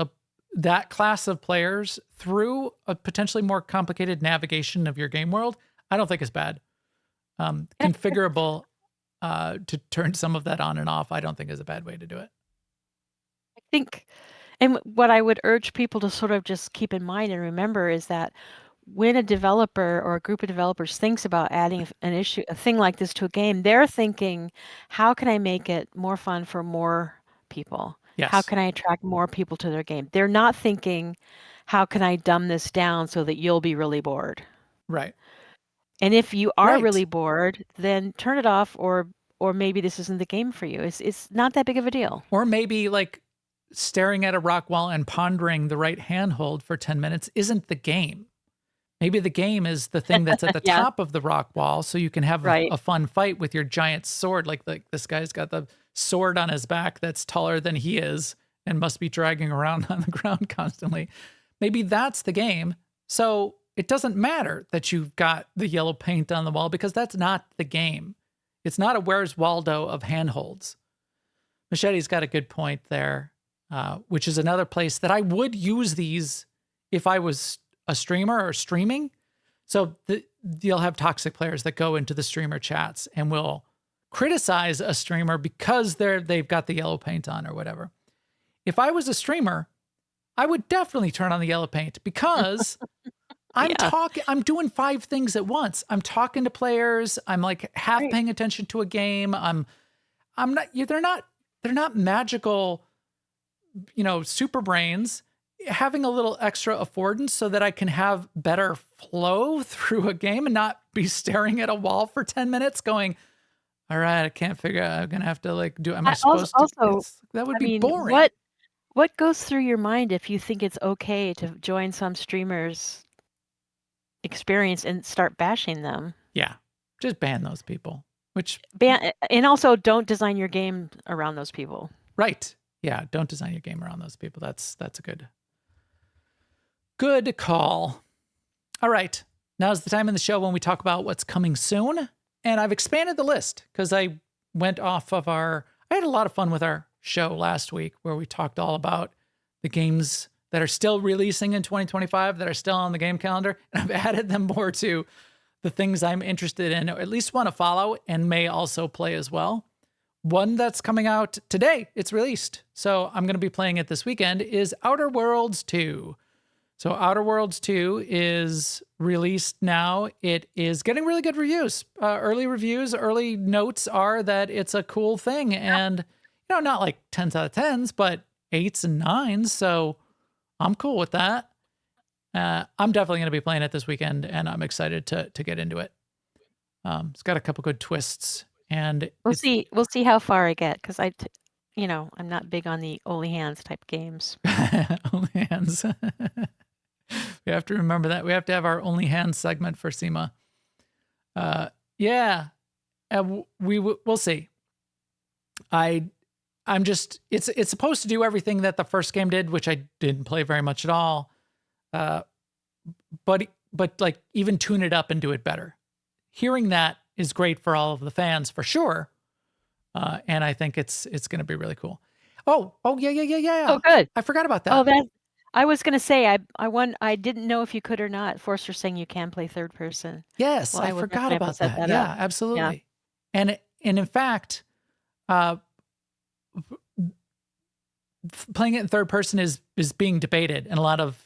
that class of players through a potentially more complicated navigation of your game world, I don't think is bad. Configurable to turn some of that on and off, I don't think is a bad way to do it. I think, and what I would urge people to sort of just keep in mind and remember is that when a developer or a group of developers thinks about adding a thing like this to a game, they're thinking, how can I make it more fun for more people? Yes. How can I attract more people to their game? They're not thinking, how can I dumb this down so that you'll be really bored? Right. And if you are really bored, then turn it off, or maybe this isn't the game for you. It's not that big of a deal. Or maybe like staring at a rock wall and pondering the right handhold for 10 minutes isn't the game. Maybe the game is the thing that's at the top of the rock wall, so you can have a fun fight with your giant sword. Like this guy's got the sword on his back that's taller than he is and must be dragging around on the ground constantly. Maybe that's the game. So it doesn't matter that you've got the yellow paint on the wall, because that's not the game. It's not a Where's Waldo of handholds. Machete's got a good point there, which is another place that I would use these if I was a streamer or streaming. So you'll have toxic players that go into the streamer chats and will criticize a streamer because they've got the yellow paint on or whatever. If I was a streamer, I would definitely turn on the yellow paint, because I'm doing 5 things at once. I'm talking to players. I'm like half paying attention to a game. I'm not, they're not magical, super brains. Having a little extra affordance so that I can have better flow through a game and not be staring at a wall for 10 minutes going, all right, I can't figure out, I'm going to have to am I supposed to? That would be boring. What goes through your mind if you think it's okay to join some streamers' experience and start bashing them? Yeah, just ban those people. And also don't design your game around those people. Right. Yeah, don't design your game around those people. That's a good call. All right. Now's the time in the show when we talk about what's coming soon. And I've expanded the list because I went off of I had a lot of fun with our show last week where we talked all about the games that are still releasing in 2025 that are still on the game calendar. And I've added them more to the things I'm interested in, or at least want to follow and may also play as well. One that's coming out today, it's released, so I'm going to be playing it this weekend, is Outer Worlds 2. So Outer Worlds 2 is released now. It is getting really good reviews. Early notes are that it's a cool thing. And, not like 10s out of 10s, but 8s and 9s. So I'm cool with that. I'm definitely going to be playing it this weekend, and I'm excited to get into it. It's got a couple good twists. And we'll see how far I get, because I'm not big on the only hands type games. Only hands. We have to remember that. We have to have our only hands segment for Sema. Yeah. We'll see. I'm just, it's supposed to do everything that the first game did, which I didn't play very much at all. But like even tune it up and do it better. Hearing that is great for all of the fans for sure. And I think it's going to be really cool. Oh, yeah. Oh, good. I forgot about that. I was going to say, I didn't know if you could or not. Forster saying you can play third person. Yes, well, I forgot about that. Yeah, absolutely. Yeah. And in fact, playing it in third person is being debated, and a lot of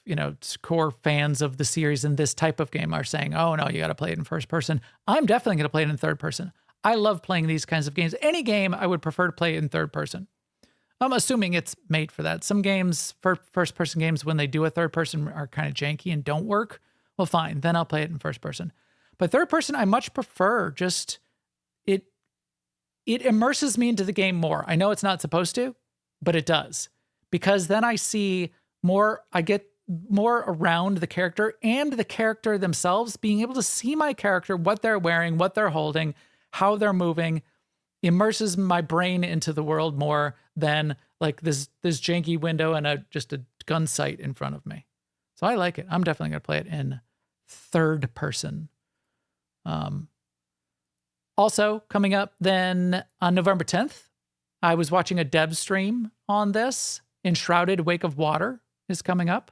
core fans of the series and this type of game are saying, "Oh no, you got to play it in first person." I'm definitely going to play it in third person. I love playing these kinds of games. Any game I would prefer to play in third person. I'm assuming it's made for that. Some games, first person games, when they do a third person, are kind of janky and don't work. Well, fine, then I'll play it in first person. But third person, I much prefer. Just it immerses me into the game more. I know it's not supposed to, but it does, because then I see more. I get more around the character and the character themselves, being able to see my character, what they're wearing, what they're holding, how they're moving, immerses my brain into the world more than like this janky window and just a gun sight in front of me. So I like it. I'm definitely going to play it in third person. Also coming up then on November 10th, I was watching a dev stream on this. Enshrouded Wake of Water is coming up.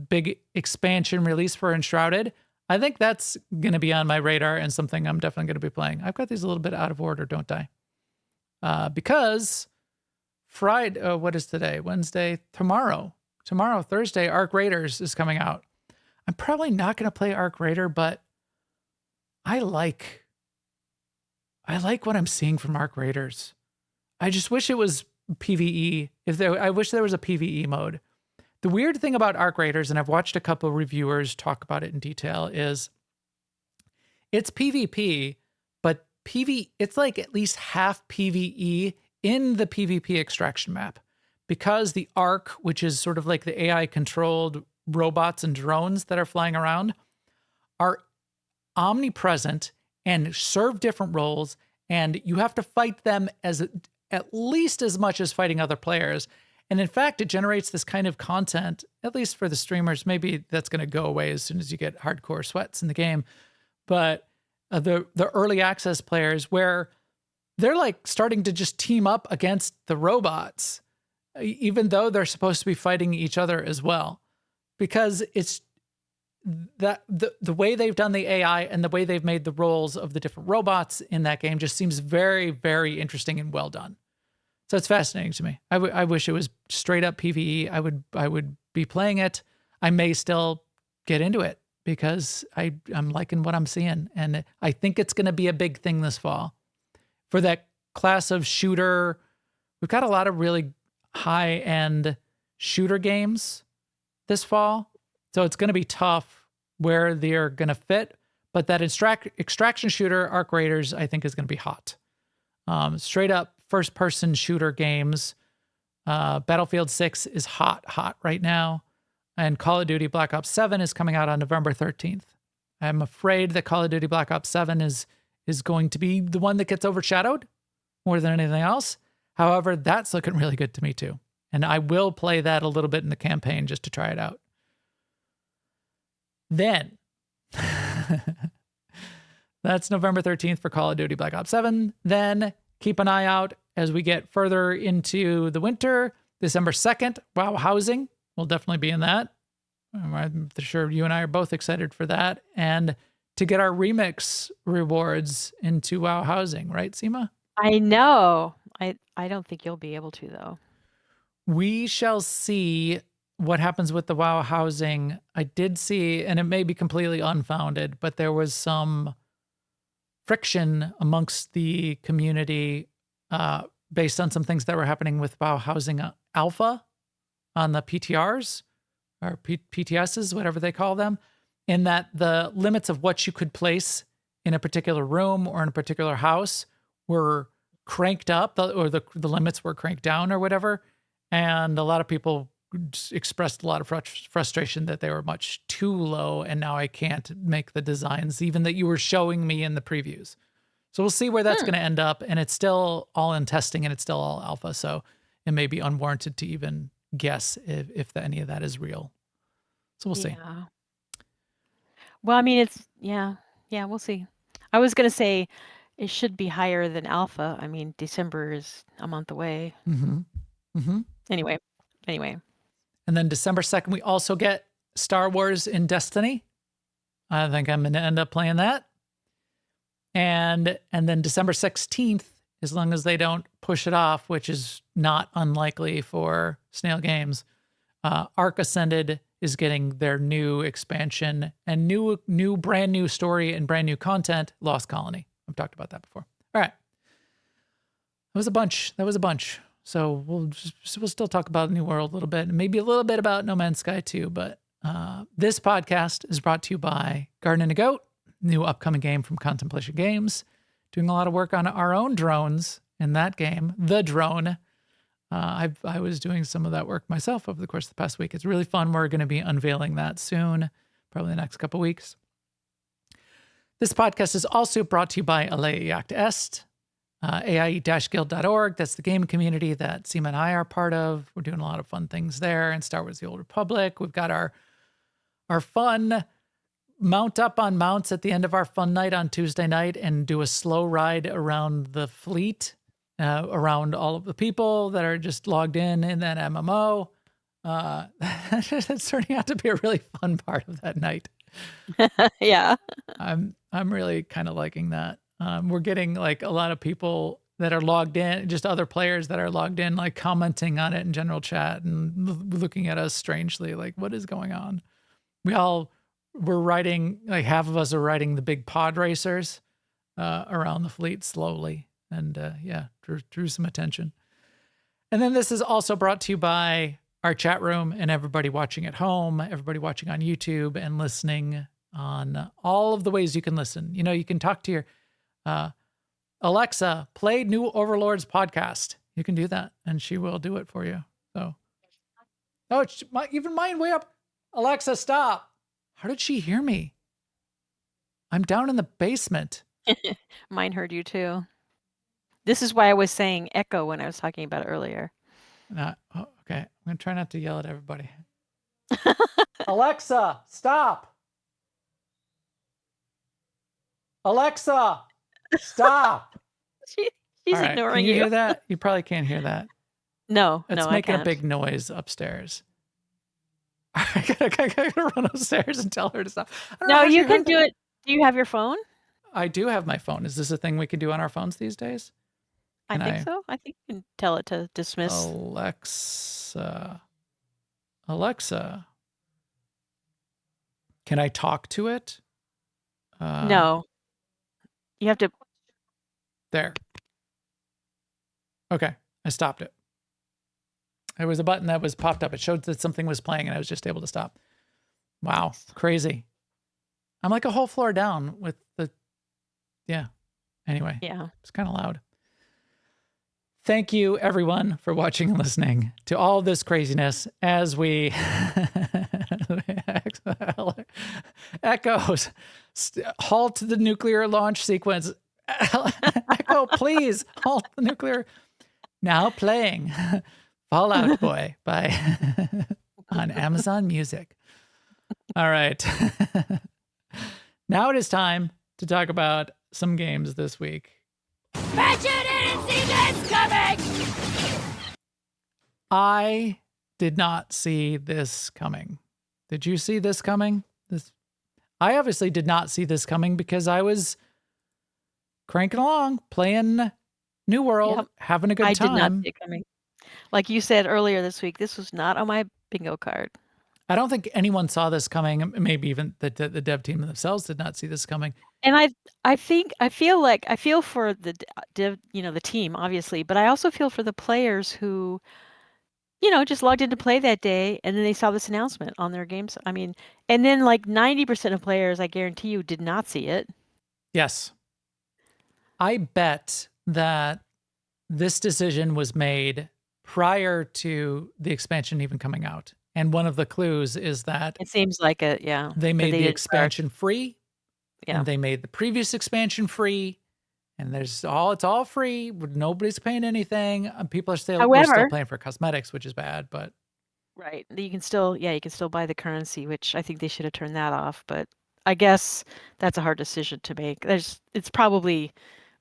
Big expansion release for Enshrouded. I think that's going to be on my radar and something I'm definitely going to be playing. I've got these a little bit out of order, don't I? Because Friday, what is today? Wednesday, tomorrow, Thursday, Arc Raiders is coming out. I'm probably not going to play Arc Raider, but I like what I'm seeing from Arc Raiders. I just wish it was PvE. I wish there was a PvE mode. The weird thing about Arc Raiders, and I've watched a couple of reviewers talk about it in detail, is it's PvP, but it's like at least half PvE in the PvP extraction map, because the Arc, which is sort of like the AI controlled robots and drones that are flying around, are omnipresent and serve different roles, and you have to fight them at least as much as fighting other players. And in fact, it generates this kind of content, at least for the streamers. Maybe that's going to go away as soon as you get hardcore sweats in the game. But the early access players, where they're like starting to just team up against the robots, even though they're supposed to be fighting each other as well. Because it's that the way they've done the AI and the way they've made the roles of the different robots in that game just seems very, very interesting and well done. So it's fascinating to me. I wish it was straight up PvE. I would be playing it. I may still get into it because I'm liking what I'm seeing. And I think it's going to be a big thing this fall. For that class of shooter, we've got a lot of really high-end shooter games this fall. So it's going to be tough where they're going to fit. But that extraction shooter, Arc Raiders, I think is going to be hot. Straight up first-person shooter games. Battlefield 6 is hot right now. And Call of Duty Black Ops 7 is coming out on November 13th. I'm afraid that Call of Duty Black Ops 7 is going to be the one that gets overshadowed more than anything else. However, that's looking really good to me too. And I will play that a little bit in the campaign just to try it out. Then, that's November 13th for Call of Duty Black Ops 7. Then keep an eye out as we get further into the winter. December 2nd, WoW Housing will definitely be in that. I'm sure you and I are both excited for that. And to get our remix rewards into WoW Housing, right, Sema? I know. I don't think you'll be able to, though. We shall see what happens with the WoW Housing. I did see, and it may be completely unfounded, but there was some friction amongst the community based on some things that were happening with WoW Housing Alpha on the PTRs or PTSs, whatever they call them, in that the limits of what you could place in a particular room or in a particular house were cranked up, or the limits were cranked down or whatever. And a lot of people expressed a lot of frustration that they were much too low, and now I can't make the designs even that you were showing me in the previews. So we'll see where that's going to end up, and it's still all in testing and it's still all alpha, so it may be unwarranted to even guess if any of that is real. So we'll see. Well, I mean, we'll see. I was going to say it should be higher than alpha. I mean, December is a month away. Anyway. And then December 2nd, we also get Star Wars in Destiny. I think I'm going to end up playing that. And then December 16th, as long as they don't push it off, which is not unlikely for Snail Games, Arc Ascended is getting their new expansion and brand new story and brand new content, Lost Colony. I've talked about that before. All right. That was a bunch. So we'll still talk about New World a little bit, and maybe a little bit about No Man's Sky too. But this podcast is brought to you by Garden and a Goat, new upcoming game from Contemplation Games. Doing a lot of work on our own drones in that game, The Drone. I was doing some of that work myself over the course of the past week. It's really fun. We're going to be unveiling that soon, probably the next couple weeks. This podcast is also brought to you by Alea Yacht Est. AIE-guild.org. That's the game community that Sema and I are part of. We're doing a lot of fun things there. And Star Wars: The Old Republic. We've got our fun mount up on mounts at the end of our fun night on Tuesday night and do a slow ride around the fleet, around all of the people that are just logged in that MMO. That's turning out to be a really fun part of that night. Yeah. I'm really kind of liking that. We're getting like a lot of people that are logged in, just other players that are logged in, like commenting on it in general chat and looking at us strangely, like, what is going on? We're riding, like half of us are riding the big pod racers around the fleet slowly. And drew some attention. And then this is also brought to you by our chat room and everybody watching at home, everybody watching on YouTube and listening on all of the ways you can listen. You know, you can talk to your Alexa, play new Overlords podcast. You can do that and she will do it for you. So, even mine way up. Alexa, stop. How did she hear me? I'm down in the basement. Mine heard you too. This is why I was saying echo when I was talking about it earlier. Okay. I'm going to try not to yell at everybody. Alexa, stop. Alexa, stop. She's right, ignoring can you. Hear that? You probably can't hear that. No, it's making a big noise upstairs. I gotta run upstairs and tell her to stop. No, you can do it. Do you have your phone? I do have my phone. Is this a thing we can do on our phones these days? I think so. I think you can tell it to dismiss. Alexa, Can I talk to it? No. You have to. There. Okay, I stopped it. There was a button that was popped up. It showed that something was playing and I was just able to stop. Wow, crazy. I'm like a whole floor down with the, yeah. Anyway, Yeah. it's kind of loud. Thank you, everyone, for watching and listening to all this craziness as we echoes halt the nuclear launch sequence. Echo, please halt the nuclear. Now playing Fallout Boy by on Amazon Music. All right. Now it is time to talk about some games this week. Bet you didn't see this coming! I did not see this coming. Did you see this coming? I obviously did not see this coming because I was cranking along, playing New World, having a good time. I did not see it coming. Like you said earlier this week, this was not on my bingo card. I don't think anyone saw this coming. Maybe even the dev team themselves did not see this coming. And I feel for the dev, the team, obviously, but I also feel for the players who, just logged in to play that day and then they saw this announcement on their games. I mean, and then like 90% of players, I guarantee you, did not see it. Yes. I bet that this decision was made prior to the expansion even coming out. And one of the clues is that it seems like it, yeah. They made the expansion free. Yeah. And they made the previous expansion free. And it's all free. Nobody's paying anything. People are we're still paying for cosmetics, which is bad, but right. You can still buy the currency, which I think they should have turned that off, but I guess that's a hard decision to make. It's probably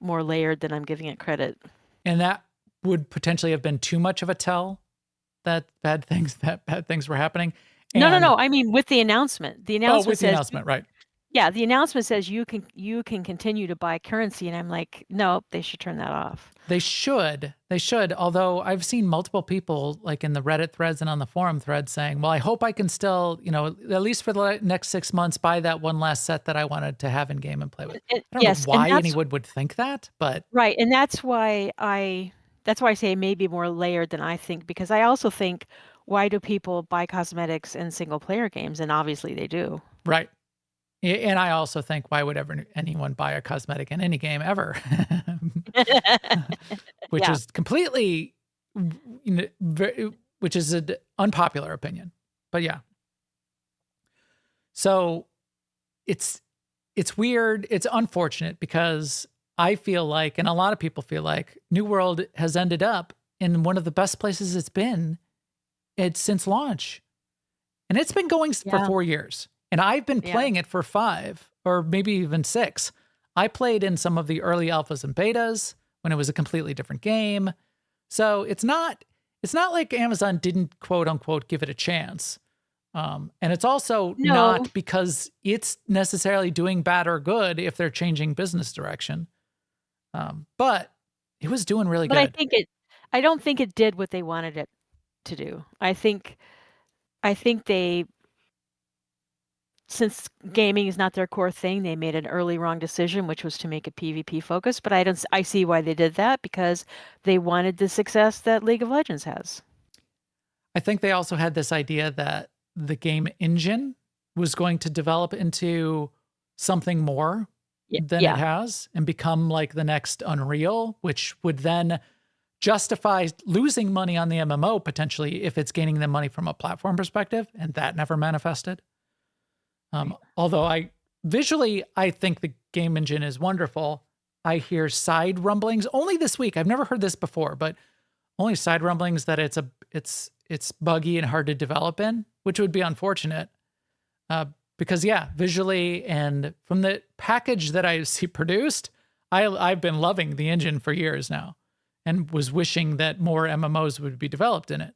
more layered than I'm giving it credit. And that would potentially have been too much of a tell that bad things were happening. And no. I mean, with the announcement. The announcement the announcement, right. Yeah, the announcement says you can continue to buy currency, and I'm like, nope, they should turn that off. They should. Although I've seen multiple people like in the Reddit threads and on the forum threads saying, well, I hope I can still, at least for the next 6 months, buy that one last set that I wanted to have in game and play with. I don't know why anyone would think that, but right. And that's why I say maybe more layered than I think, because I also think, why do people buy cosmetics in single player games? And obviously they do. Right. And I also think, why would anyone buy a cosmetic in any game ever? Which is completely, which is an unpopular opinion. But yeah. So it's weird. It's unfortunate because I feel like, and a lot of people feel like, New World has ended up in one of the best places it's been since launch. And it's been going for 4 years. And I've been playing it for 5 or maybe even 6. I played in some of the early alphas and betas when it was a completely different game. So it's not like Amazon didn't quote unquote give it a chance. And it's also not because it's necessarily doing bad or good if they're changing business direction. But it was doing really good. I don't think it did what they wanted it to do. I think they, since gaming is not their core thing, they made an early wrong decision, which was to make it PvP focused. But I see why they did that, because they wanted the success that League of Legends has. I think they also had this idea that the game engine was going to develop into something more than it has and become like the next Unreal, which would then justify losing money on the MMO potentially if it's gaining them money from a platform perspective, and that never manifested. Although I think the game engine is wonderful. I hear side rumblings only this week. I've never heard this before, but only side rumblings that it's buggy and hard to develop in, which would be unfortunate. Because visually and from the package that I see produced, I've been loving the engine for years now and was wishing that more MMOs would be developed in it.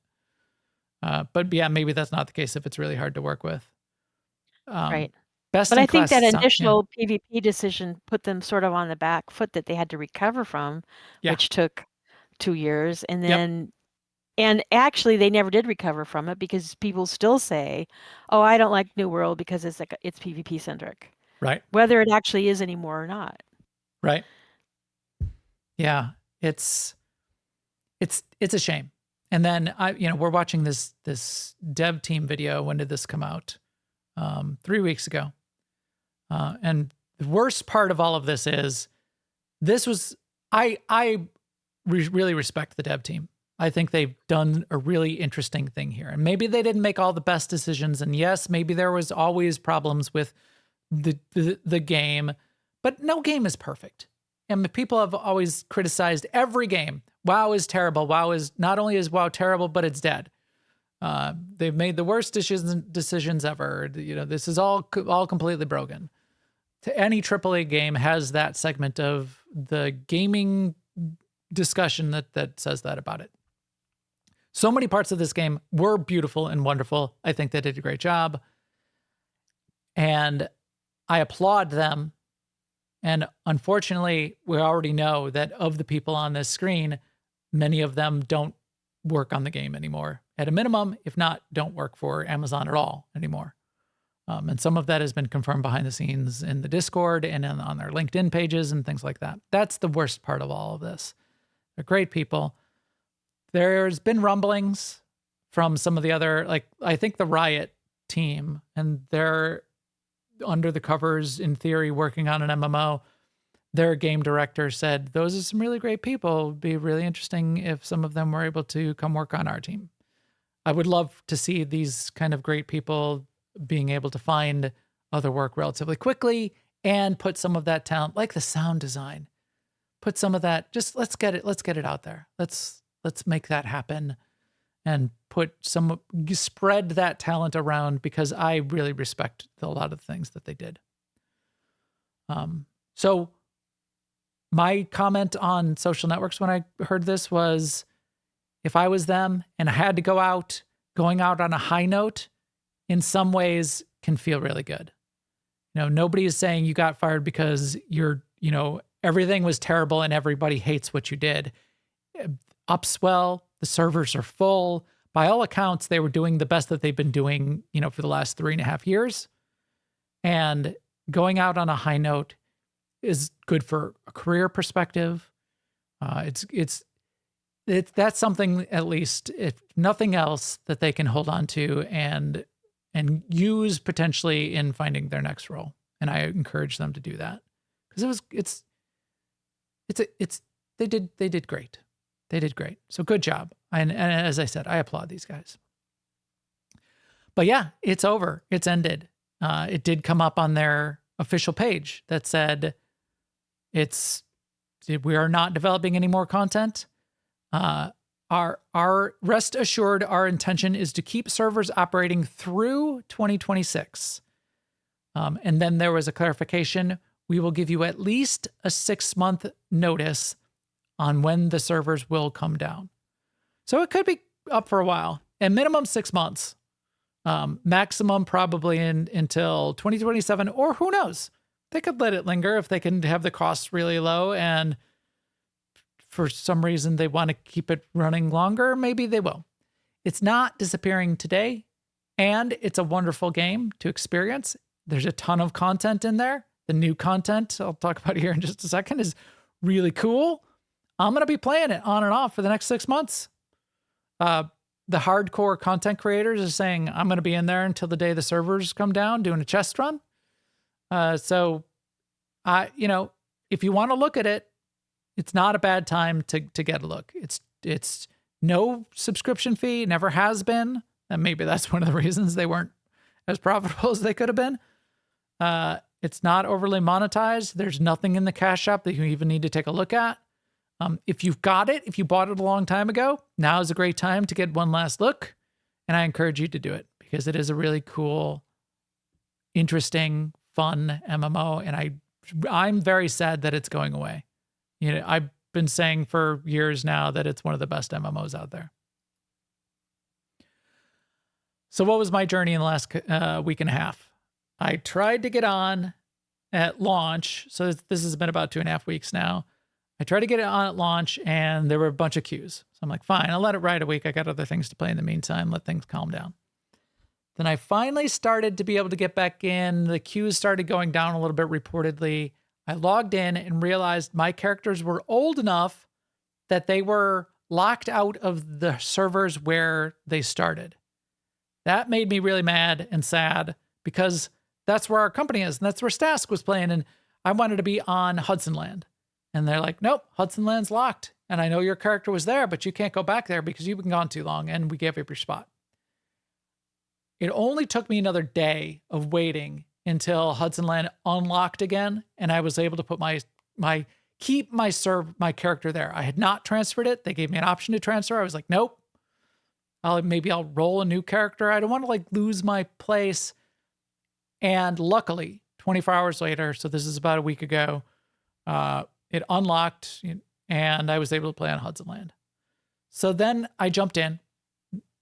But maybe that's not the case if it's really hard to work with. Right. But I think that initial PvP decision put them sort of on the back foot that they had to recover from, which took 2 years. And then And actually, they never did recover from it because people still say, "Oh, I don't like New World because it's PvP centric." Right. Whether it actually is anymore or not. Right. Yeah, it's a shame. And then we're watching this dev team video. When did this come out? 3 weeks ago. And the worst part of all of this is I really respect the dev team. I think they've done a really interesting thing here. And maybe they didn't make all the best decisions. And yes, maybe there was always problems with the game, but no game is perfect. And people have always criticized every game. WoW is terrible. Not only is WoW terrible, but it's dead. They've made the worst decisions ever. This is all completely broken. Any AAA game has that segment of the gaming discussion that says that about it. So many parts of this game were beautiful and wonderful. I think they did a great job. And I applaud them. And unfortunately, we already know that of the people on this screen, many of them don't work on the game anymore. At a minimum, if not, don't work for Amazon at all anymore. And some of that has been confirmed behind the scenes in the Discord and on their LinkedIn pages and things like that. That's the worst part of all of this. They're great people. There's been rumblings from some of the other, I think the Riot team, and they're under the covers, in theory, working on an MMO. Their game director said, those are some really great people. It would be really interesting if some of them were able to come work on our team. I would love to see these kind of great people being able to find other work relatively quickly and put some of that talent, like the sound design, put some of that, just let's get it out there. Let's make that happen and spread that talent around, because I really respect a lot of the things that they did. So my comment on social networks when I heard this was, if I was them and I had to going out on a high note in some ways can feel really good. Nobody is saying you got fired because everything was terrible and everybody hates what you did. Upswell, the servers are full. By all accounts, they were doing the best that they've been doing, for the last 3.5 years. And going out on a high note is good for a career perspective. That's something, at least, if nothing else, that they can hold on to and use potentially in finding their next role. And I encourage them to do that, because they did great. They did great. So good job. And as I said, I applaud these guys. But yeah, it's over. It's ended. It did come up on their official page that said we are not developing any more content. Our rest assured, our intention is to keep servers operating through 2026. And then there was a clarification. We will give you at least a 6-month notice on when the servers will come down. So it could be up for a while, and minimum 6 months, maximum probably until 2027, or who knows? They could let it linger if they can have the costs really low, and for some reason they want to keep it running longer. Maybe they will. It's not disappearing today, and it's a wonderful game to experience. There's a ton of content in there. The new content I'll talk about here in just a second is really cool. I'm going to be playing it on and off for the next 6 months. The hardcore content creators are saying, I'm going to be in there until the day the servers come down doing a chest run. So if you want to look at it, it's not a bad time to get a look. It's no subscription fee, never has been. And maybe that's one of the reasons they weren't as profitable as they could have been. It's not overly monetized. There's nothing in the cash shop that you even need to take a look at. If you've got it, if you bought it a long time ago, now is a great time to get one last look. And I encourage you to do it, because it is a really cool, interesting, fun MMO. And I'm very sad that it's going away. I've been saying for years now that it's one of the best MMOs out there. So what was my journey in the last week and a half? I tried to get on at launch. So this has been about 2.5 weeks now. I tried to get it on at launch, and there were a bunch of queues. So I'm like, fine, I'll let it ride a week. I got other things to play in the meantime. Let things calm down. Then I finally started to be able to get back in. The queues started going down a little bit reportedly. I logged in and realized my characters were old enough that they were locked out of the servers where they started. That made me really mad and sad because that's where our company is, and that's where Stask was playing, and I wanted to be on Hudson Land. And they're like, nope, Hudson Land's locked. And I know your character was there, but you can't go back there because you've been gone too long, and we gave up your spot. It only took me another day of waiting until Hudson Land unlocked again, and I was able to put keep my character there. I had not transferred it. They gave me an option to transfer. I was like, nope. Maybe I'll roll a new character. I don't want to lose my place. And luckily, 24 hours later, so this is about a week ago, it unlocked and I was able to play on Hudson Land. So then I jumped in.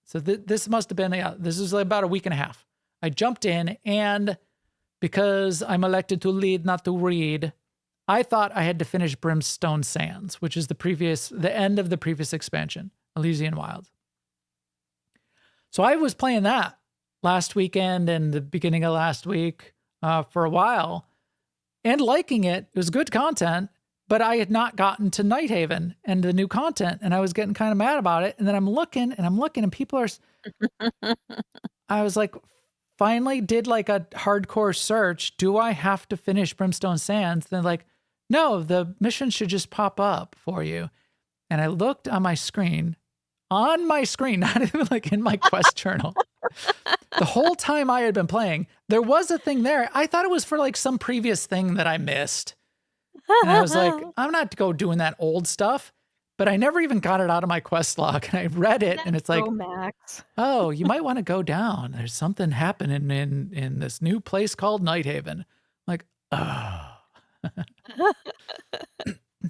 So this must have been, this is about a week and a half. I jumped in, and because I'm elected to lead, not to read, I thought I had to finish Brimstone Sands, which is the end of the previous expansion, Elysian Wilds. So I was playing that last weekend and the beginning of last week for a while and liking it. It was good content, but I had not gotten to Nighthaven and the new content, and I was getting kind of mad about it. And then I'm looking and people are, I was like, finally did a hardcore search. Do I have to finish Brimstone Sands? Then no, the mission should just pop up for you. And I looked on my screen, not even in my quest journal. The whole time I had been playing, there was a thing there. I thought it was for some previous thing that I missed. And I was like, I'm not go doing that old stuff, but I never even got it out of my quest log. And I read it, and it's like, Max. Oh, you might want to go down. There's something happening in this new place called Nighthaven. Like, oh.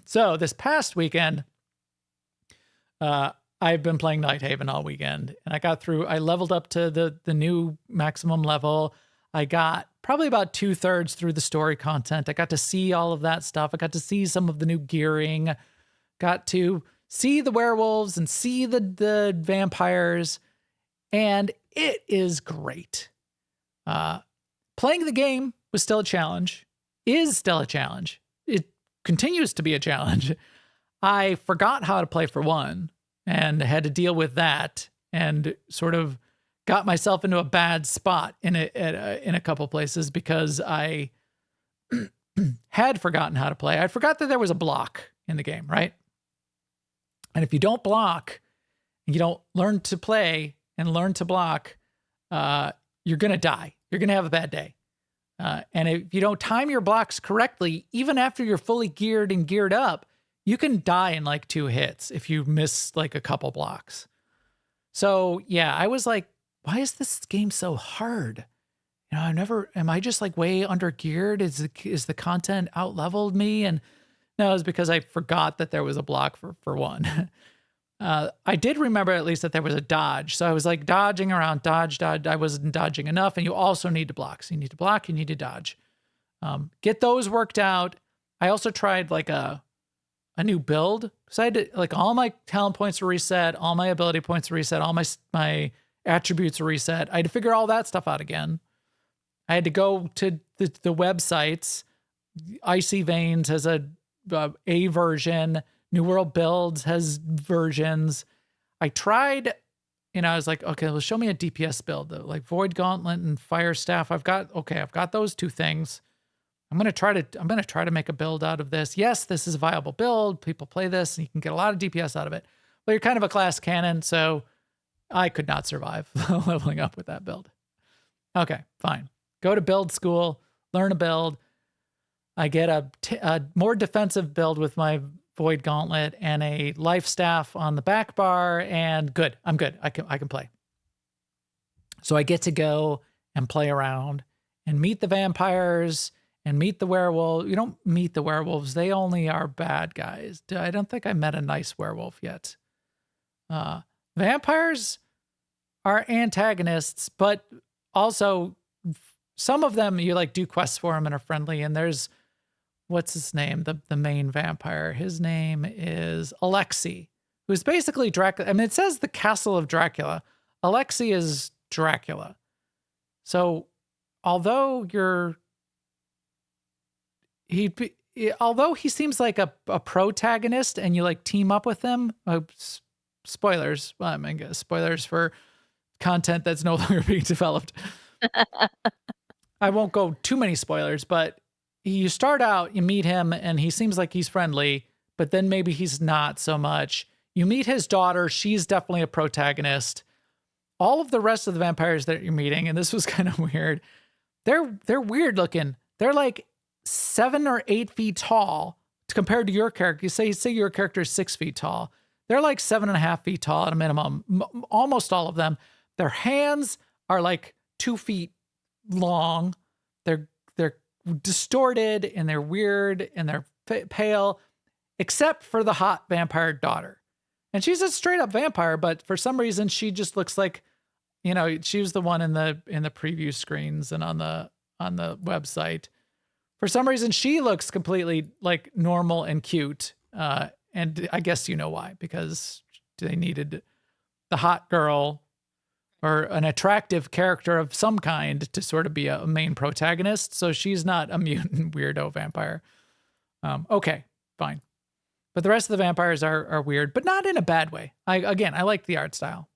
So this past weekend, I've been playing Nighthaven all weekend, and I leveled up to the new maximum level. I got probably about 2/3 through the story content. I got to see all of that stuff. I got to see some of the new gearing, got to see the werewolves and see the vampires, and it is great. Playing the game was still a challenge, is still a challenge. It continues to be a challenge. I forgot how to play for one and had to deal with that and sort of got myself into a bad spot in a couple places because I had forgotten how to play. I forgot that there was a block in the game, right? And if you don't block, and you don't learn to play and learn to block, you're going to die. You're going to have a bad day. And if you don't time your blocks correctly, even after you're fully geared and geared up, you can die in 2 hits if you miss a couple blocks. So yeah, I was like, why is this game so hard? Am I just way under geared? Is the content out leveled me? And no, it's because I forgot that there was a block for one. I did remember at least that there was a dodge. So I was dodging around, dodge. I wasn't dodging enough. And you also need to block. So you need to block, you need to dodge. Get those worked out. I also tried a new build. So I had to, all my talent points were reset, all my ability points were reset, all my attributes were reset. I had to figure all that stuff out again. I had to go to the websites. Icy Veins has a version. New World Builds has versions. I tried, I was like, okay, well, show me a DPS build though, Void Gauntlet and Fire Staff. I've got those 2 things. I'm going to try to make a build out of this. Yes, this is a viable build. People play this and you can get a lot of DPS out of it, but you're kind of a class cannon. So I could not survive leveling up with that build. Okay, fine. Go to build school, learn a build. I get a more defensive build with my Void Gauntlet and a life staff on the back bar, and good. I'm good. I can play. So I get to go and play around and meet the vampires and meet the werewolves. You don't meet the werewolves. They only are bad guys. I don't think I met a nice werewolf yet. Vampires are antagonists, but also some of them you do quests for them and are friendly. And there's what's his name? The main vampire. His name is Alexei, who's basically Dracula. I mean, it says the Castle of Dracula. Alexei is Dracula. So although although he seems like a protagonist and you like team up with him, spoilers. Well, I mean, spoilers for content that's no longer being developed. I won't go too many spoilers, but you start out, you meet him, and he seems like he's friendly, but then maybe he's not so much. You meet his daughter. She's definitely a protagonist. All of the rest of the vampires that you're meeting, and this was kind of weird, they're weird looking. They're like 7 or 8 feet tall compared to your character. You say your character is 6 feet tall. They're like 7.5 feet tall at a minimum. Almost all of them. Their hands are like 2 feet long. They're distorted and they're weird and they're pale, except for the hot vampire daughter. And she's a straight up vampire, but for some reason she just looks like, you know, she was the one in the preview screens and on the website. For some reason she looks completely like normal and cute. And I guess you know why, because they needed the hot girl or an attractive character of some kind to sort of be a main protagonist. So she's not a mutant weirdo vampire. Okay, fine. But the rest of the vampires are weird, but not in a bad way. I like the art style.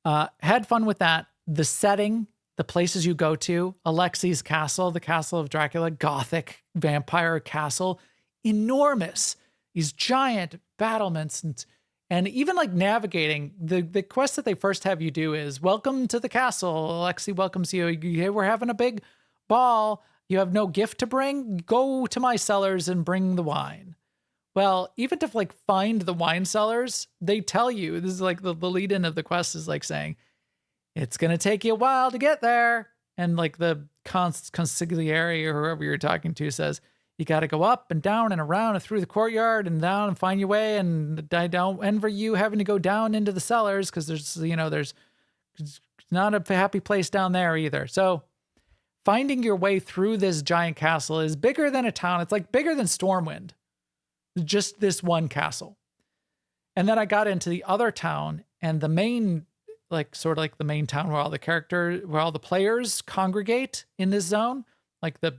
Had fun with that. The setting, the places you go to, Alexei's castle, the castle of Dracula, gothic vampire castle, enormous. These giant battlements and even like navigating the quest that they first have you do is welcome to the castle. Alexei welcomes you. Hey, we're having a big ball. You have no gift to bring? Go to my cellars and bring the wine. Well, even to like find the wine cellars, they tell you, this is like the lead in of the quest is like saying, it's going to take you a while to get there. And like the consigliere or whoever you're talking to says, you got to go up and down and around and through the courtyard and down and find your way. And I don't envy you having to go down into the cellars because there's not a happy place down there either. So finding your way through this giant castle is bigger than a town. It's like bigger than Stormwind, just this one castle. And then I got into the other town and the main, like sort of like the main town where all the players congregate in this zone, like the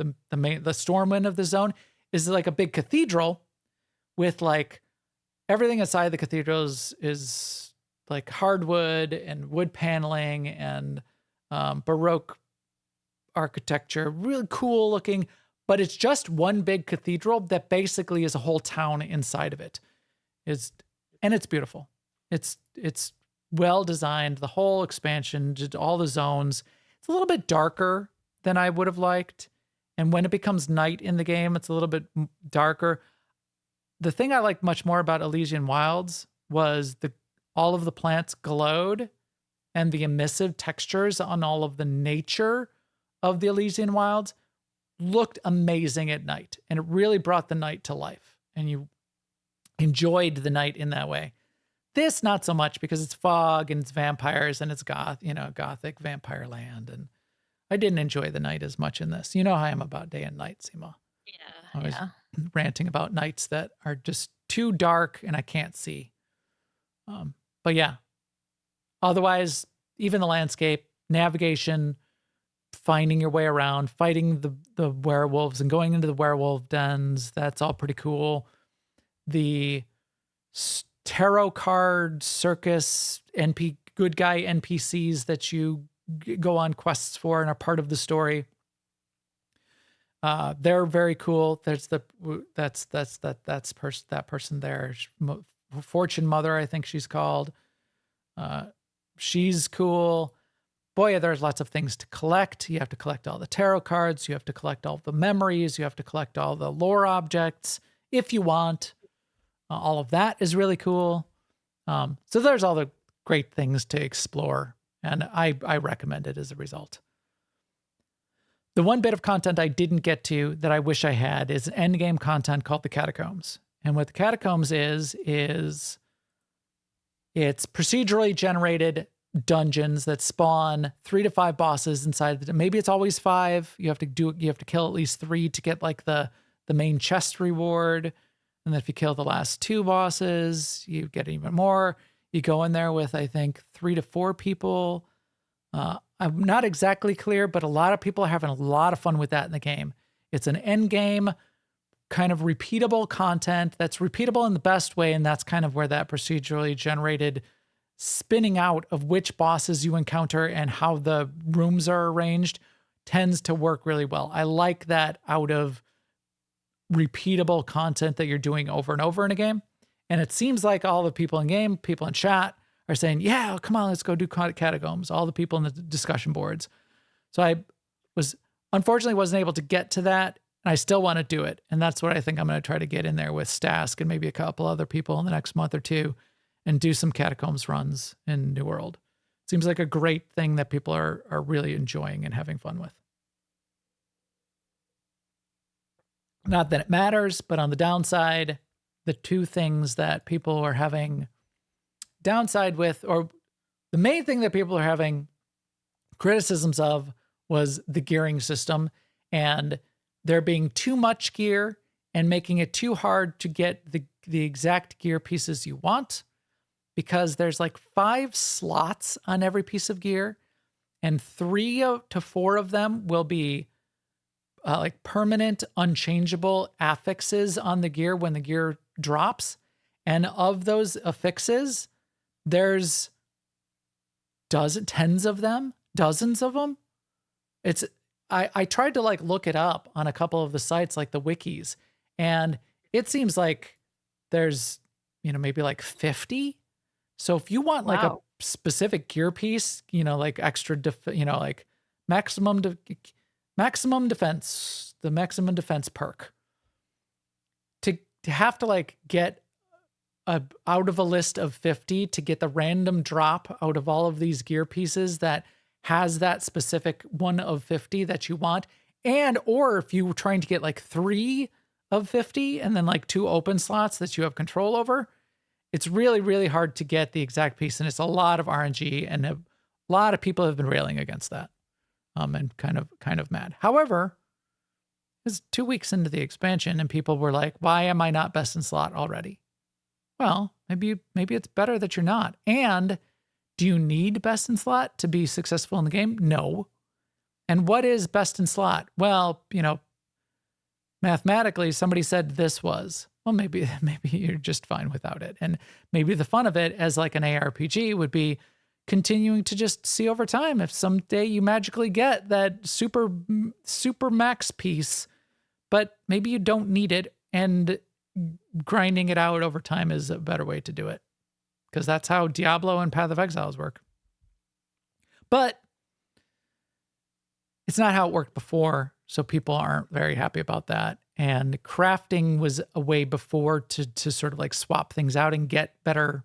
Stormwind of the zone is like a big cathedral with like everything inside the cathedral is like hardwood and wood paneling and Baroque architecture, really cool looking, but it's just one big cathedral that basically is a whole town inside of it. And it's beautiful. It's well designed, the whole expansion, just all the zones. It's a little bit darker than I would have liked. And when it becomes night in the game, it's a little bit darker. The thing I liked much more about Elysian Wilds was all of the plants glowed and the emissive textures on all of the nature of the Elysian Wilds looked amazing at night. And it really brought the night to life. And you enjoyed the night in that way. This, not so much because it's fog and it's vampires and it's gothic vampire land. And I didn't enjoy the night as much in this. You know how I am about day and night, Sema. Yeah. I was ranting about nights that are just too dark and I can't see. But yeah, otherwise, even the landscape, navigation, finding your way around, fighting the werewolves and going into the werewolf dens, that's all pretty cool. The tarot card circus good guy NPCs that you go on quests for and are part of the story. They're very cool. There's that person there, Fortune Mother, I think she's called. She's cool. Boy, there's lots of things to collect. You have to collect all the tarot cards. You have to collect all the memories. You have to collect all the lore objects if you want. All of that is really cool. So there's all the great things to explore. And I recommend it as a result. The one bit of content I didn't get to that I wish I had is endgame content called the Catacombs. And what the Catacombs is it's procedurally generated dungeons that spawn 3 to 5 bosses inside. Maybe it's always 5. You have to kill at least 3 to get like the main chest reward. And then if you kill the last 2 bosses, you get even more. You go in there with, I think, 3 to 4 people. I'm not exactly clear, but a lot of people are having a lot of fun with that in the game. It's an end game kind of repeatable content that's repeatable in the best way. And that's kind of where that procedurally generated spinning out of which bosses you encounter and how the rooms are arranged tends to work really well. I like that out of repeatable content that you're doing over and over in a game. And it seems like all the people in game, people in chat are saying, yeah, come on, let's go do catacombs. All the people in the discussion boards. So I unfortunately wasn't able to get to that. And I still want to do it. And that's what I think I'm going to try to get in there with Stask and maybe a couple other people in the next month or two and do some catacombs runs in New World. Seems like a great thing that people are really enjoying and having fun with. Not that it matters, but on the downside, the 2 things that people are having downside with, or the main thing that people are having criticisms of, was the gearing system and there being too much gear and making it too hard to get the exact gear pieces you want, because there's like 5 slots on every piece of gear and 3 to 4 of them will be like permanent, unchangeable affixes on the gear when the gear drops. And of those affixes, there's dozens of them. I tried to like look it up on a couple of the sites, like the wikis, and it seems like there's, maybe like 50. So if you want like a specific gear piece, like extra, like maximum defense, the maximum defense perk, to have to like get out of a list of 50 to get the random drop out of all of these gear pieces that has that specific one of 50 that you want. And, or if you were trying to get like 3 of 50 and then like 2 open slots that you have control over, it's really, really hard to get the exact piece. And it's a lot of RNG, and a lot of people have been railing against that. And kind of mad. However, it's 2 weeks into the expansion and people were like, why am I not best in slot already? Well, maybe it's better that you're not. And do you need best in slot to be successful in the game? No. And what is best in slot? Well, mathematically, somebody said this was. Well, maybe you're just fine without it. And maybe the fun of it as like an ARPG would be continuing to just see over time if someday you magically get that super max piece, but maybe you don't need it, and grinding it out over time is a better way to do it, because that's how Diablo and Path of Exiles work. But it's not how it worked before, so people aren't very happy about that. And crafting was a way before to sort of like swap things out and get better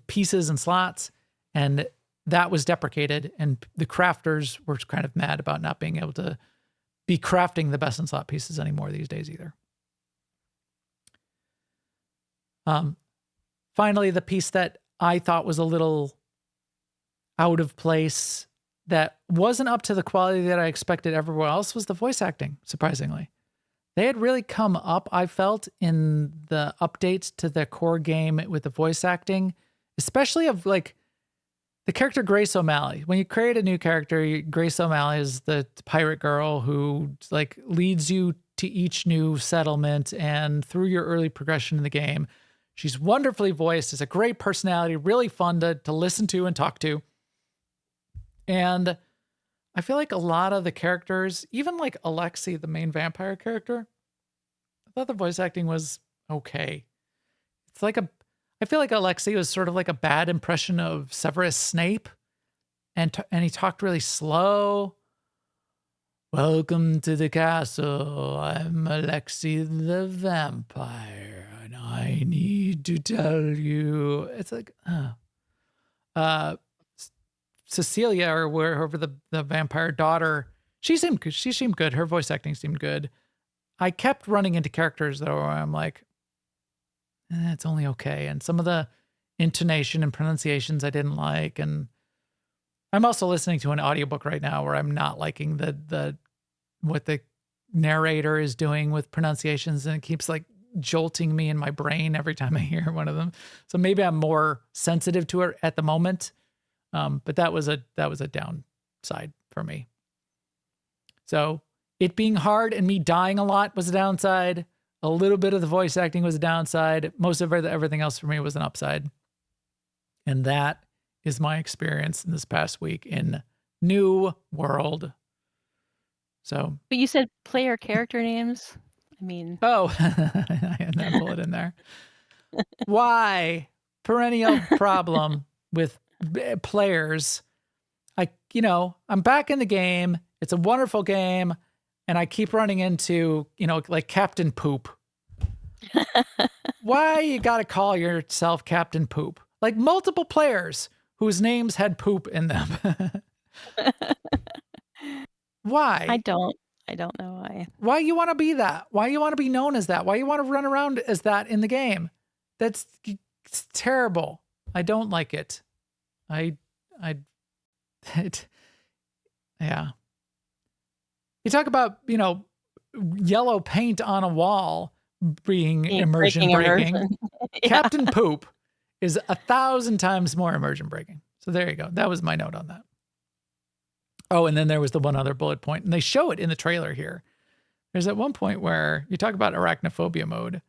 pieces and slots. And that was deprecated, and the crafters were kind of mad about not being able to be crafting the best in slot pieces anymore these days either. Finally, the piece that I thought was a little out of place, that wasn't up to the quality that I expected everywhere else, was the voice acting, surprisingly. They had really come up, I felt, in the updates to the core game with the voice acting, especially of like the character Grace O'Malley. When you create a new character, Grace O'Malley is the pirate girl who like leads you to each new settlement and through your early progression in the game. She's wonderfully voiced, has a great personality, really fun to listen to and talk to. And I feel like a lot of the characters, even like Alexi, the main vampire character, I thought the voice acting was okay. It's like I feel like Alexi was sort of like a bad impression of Severus Snape, and he talked really slow. Welcome to the castle. I'm Alexi the vampire, and I need to tell you. It's like, Cecilia, or wherever the vampire daughter, she seemed good. Her voice acting seemed good. I kept running into characters though where I'm like, it's only okay. And some of the intonation and pronunciations I didn't like. And I'm also listening to an audiobook right now where I'm not liking what the narrator is doing with pronunciations, and it keeps like jolting me in my brain every time I hear one of them. So maybe I'm more sensitive to it at the moment. But that was a downside for me. So it being hard and me dying a lot was a downside. A little bit of the voice acting was a downside. Most of everything else for me was an upside. And that is my experience in this past week in New World. So, but you said player character names. I mean, oh, I had that bullet in there. Why? Perennial problem with players. I'm back in the game. It's a wonderful game. And I keep running into, like Captain Poop. Why you got to call yourself Captain Poop? Like multiple players whose names had poop in them. Why? I don't know why. Why you want to be that? Why you want to be known as that? Why you want to run around as that in the game? It's terrible. I don't like it. Yeah. You talk about, yellow paint on a wall being immersion breaking. Yeah. Captain Poop is 1,000 times more immersion breaking. So there you go. That was my note on that. Oh, and then there was the one other bullet point, and they show it in the trailer here. There's at one point where you talk about arachnophobia mode.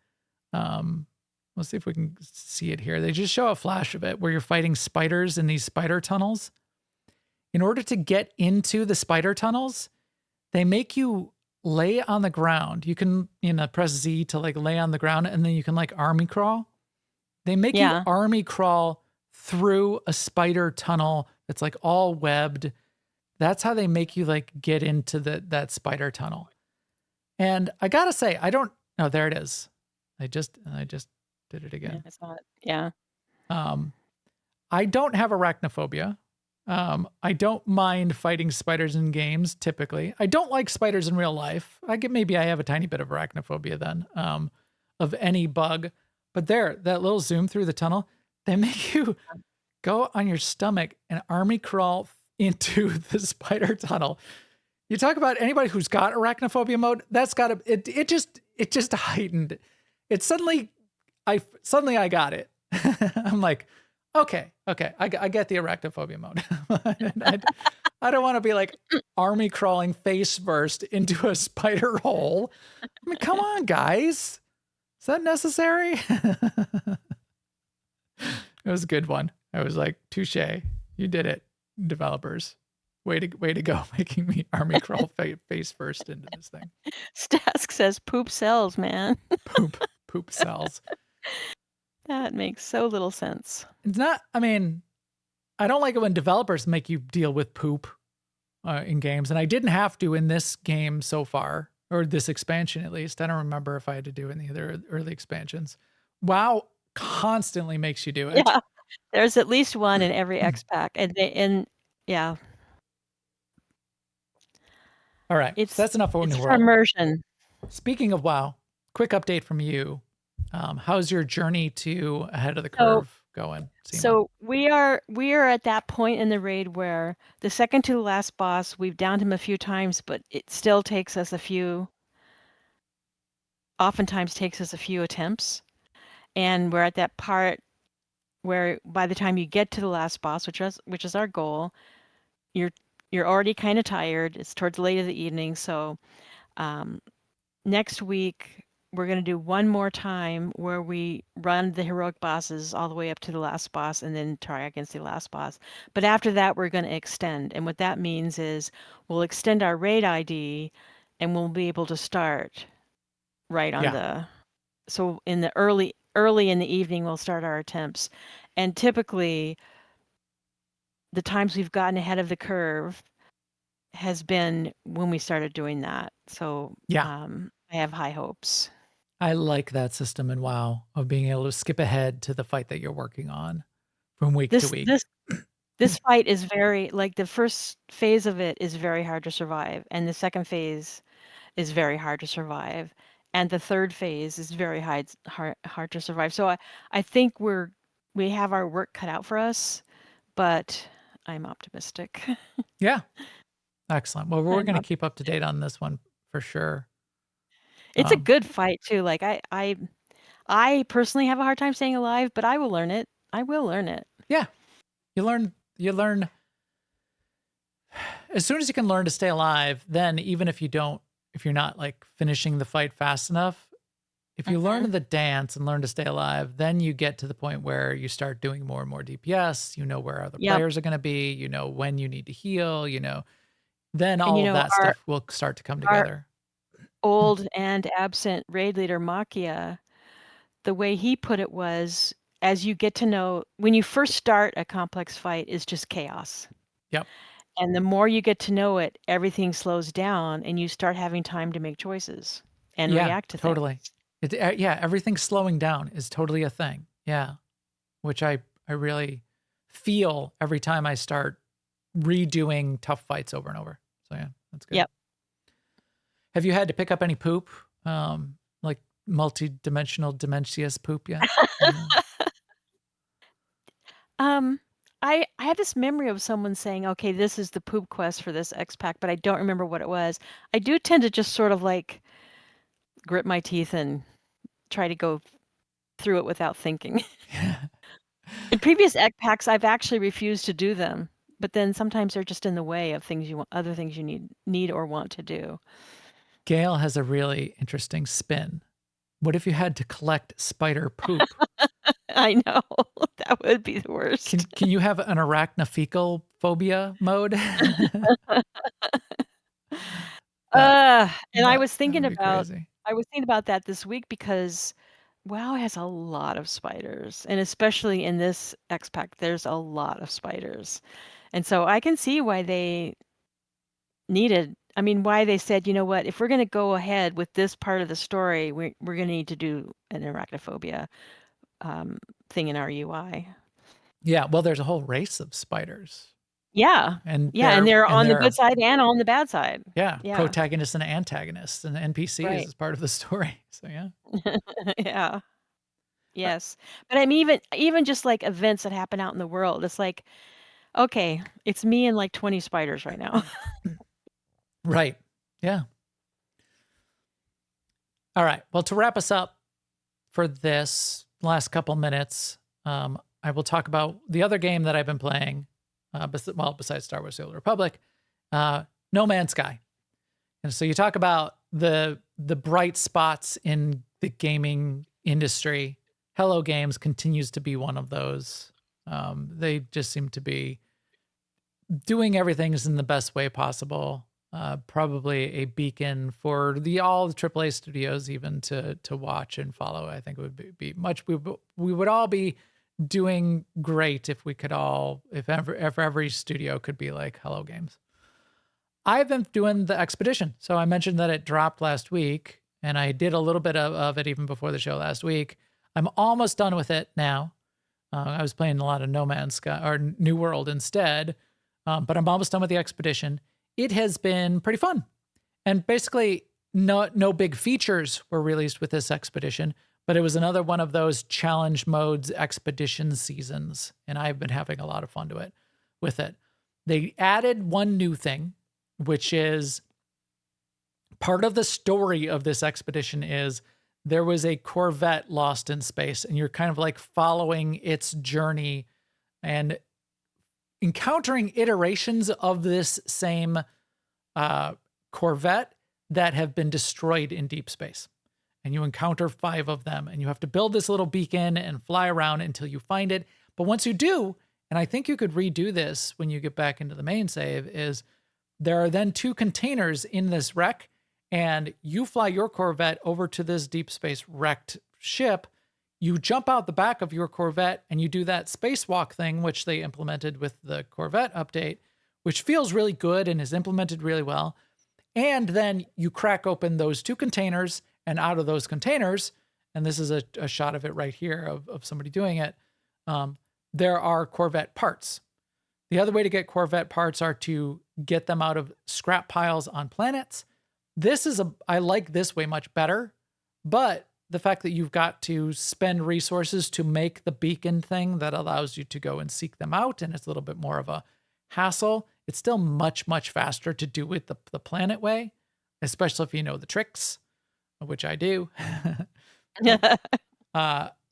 Let's see if we can see it here. They just show a flash of it where you're fighting spiders in these spider tunnels. In order to get into the spider tunnels, they make you lay on the ground. You can, press Z to like lay on the ground, and then you can like army crawl. They make you army crawl through a spider tunnel that's like all webbed. That's how they make you like get into that spider tunnel. And I gotta say, there it is. I just did it again. Yeah, I saw it. Yeah. I don't have arachnophobia. I don't mind fighting spiders in games typically. I don't like spiders in real life. Maybe I have a tiny bit of arachnophobia then, of any bug. But that little zoom through the tunnel, they make you go on your stomach and army crawl into the spider tunnel. You talk about anybody who's got arachnophobia mode, that's got it just heightened. It suddenly I got it. I'm like, okay, I get the arachnophobia mode. I don't want to be like army crawling face first into a spider hole. I mean, come on, guys. Is that necessary? It was a good one. I was like, touche. You did it, developers. Way to go, making me army crawl face first into this thing. Stask says poop sells, man. Poop sells. That makes so little sense. It's not, I don't like it when developers make you deal with poop in games. And I didn't have to in this game so far, or this expansion at least. I don't remember if I had to do it in the other early expansions. WoW constantly makes you do it. Yeah, there's at least one in every X pack. Yeah. All right, that's enough for New World. Immersion. Speaking of WoW, quick update from you. How's your journey to ahead of the curve going, Sema? So we are at that point in the raid where the second to the last boss, we've downed him a few times, but it still takes us oftentimes takes us a few attempts. And we're at that part where by the time you get to the last boss, which is our goal, you're already kind of tired. It's towards late in the evening. So next week, we're going to do one more time where we run the heroic bosses all the way up to the last boss and then try against the last boss. But after that, we're going to extend. And what that means is we'll extend our raid ID and we'll be able to start right on so in the early in the evening, we'll start our attempts. And typically, the times we've gotten ahead of the curve has been when we started doing that. So I have high hopes. I like that system in WoW of being able to skip ahead to the fight that you're working on from week to week. This fight is very, like the first phase of it is very hard to survive. And the second phase is very hard to survive. And the third phase is very hard to survive. So I think we're we have our work cut out for us, but I'm optimistic. Yeah. Excellent. Well, we're I'm going to op- keep up to date on this one for sure. it's a good fight too. Like I personally have a hard time staying alive, but I will learn it. I will learn it. Yeah. You learn as soon as you can learn to stay alive, then even if you're not like finishing the fight fast enough, if you learn the dance and learn to stay alive, then you get to the point where you start doing more and more DPS, you know where other Yep. players are going to be, you know when you need to heal, then And all of that stuff will start to come together. Old and absent raid leader Makia, the way he put it was, as you get to know, when you first start a complex fight is just chaos. Yep. And the more you get to know it, everything slows down and you start having time to make choices and react to totally. things. Everything slowing down is totally a thing. Yeah. Which I really feel every time I start redoing tough fights over and over. So yeah, that's good. Yep. Have you had to pick up any poop? Like multi-dimensional dementious poop yet? I have this memory of someone saying, okay, this is the poop quest for this X pack, but I don't remember what it was. I do tend to just sort of like grit my teeth and try to go through it without thinking. In previous X packs, I've actually refused to do them, but then sometimes they're just in the way of other things you need or want to do. Gail has a really interesting spin. What if you had to collect spider poop? I know. That would be the worst. Can you have an arachnofecal phobia mode? And I was thinking about that this week because WoW has a lot of spiders, and especially in this X pack, there's a lot of spiders. And so I can see why they why they said, you know what, if we're going to go ahead with this part of the story, we're going to need to do an arachnophobia thing in our UI. Yeah, well, there's a whole race of spiders. Yeah. And they're on the good side and on the bad side. Yeah. Protagonists and antagonists and NPCs as part of the story. So yeah. Yeah. Yes. But I mean, even just like events that happen out in the world, it's like, okay, it's me and like 20 spiders right now. Right. Yeah. All right. Well, to wrap us up for this last couple minutes, I will talk about the other game that I've been playing, besides Star Wars: The Old Republic, No Man's Sky. And so you talk about the bright spots in the gaming industry. Hello Games continues to be one of those. They just seem to be doing everything in the best way possible. Probably a beacon for all the AAA studios even to watch and follow. I think it would be much. We would all be doing great if we could if every studio could be like Hello Games. I've been doing the Expedition. So I mentioned that it dropped last week, and I did a little bit of it even before the show last week. I'm almost done with it now. I was playing a lot of No Man's Sky or New World instead, but I'm almost done with the Expedition. It has been pretty fun. And basically, no big features were released with this Expedition, but it was another one of those challenge modes expedition seasons, and I've been having a lot of fun with it. They added one new thing, which is part of the story of this expedition is there was a Corvette lost in space, and you're kind of like following its journey and encountering iterations of this same Corvette that have been destroyed in deep space. And you encounter 5 of them, and you have to build this little beacon and fly around until you find it. But once you do, and I think you could redo this when you get back into the main save, is there are then 2 containers in this wreck, and you fly your Corvette over to this deep space wrecked ship. You jump out the back of your Corvette and you do that spacewalk thing, which they implemented with the Corvette update, which feels really good and is implemented really well. And then you crack open those 2 containers, and out of those containers, and this is a shot of it right here of somebody doing it, there are Corvette parts. The other way to get Corvette parts are to get them out of scrap piles on planets. I like this way much better, but the fact that you've got to spend resources to make the beacon thing that allows you to go and seek them out, and it's a little bit more of a hassle. It's still much, much faster to do it the planet way, especially if you know the tricks, which I do.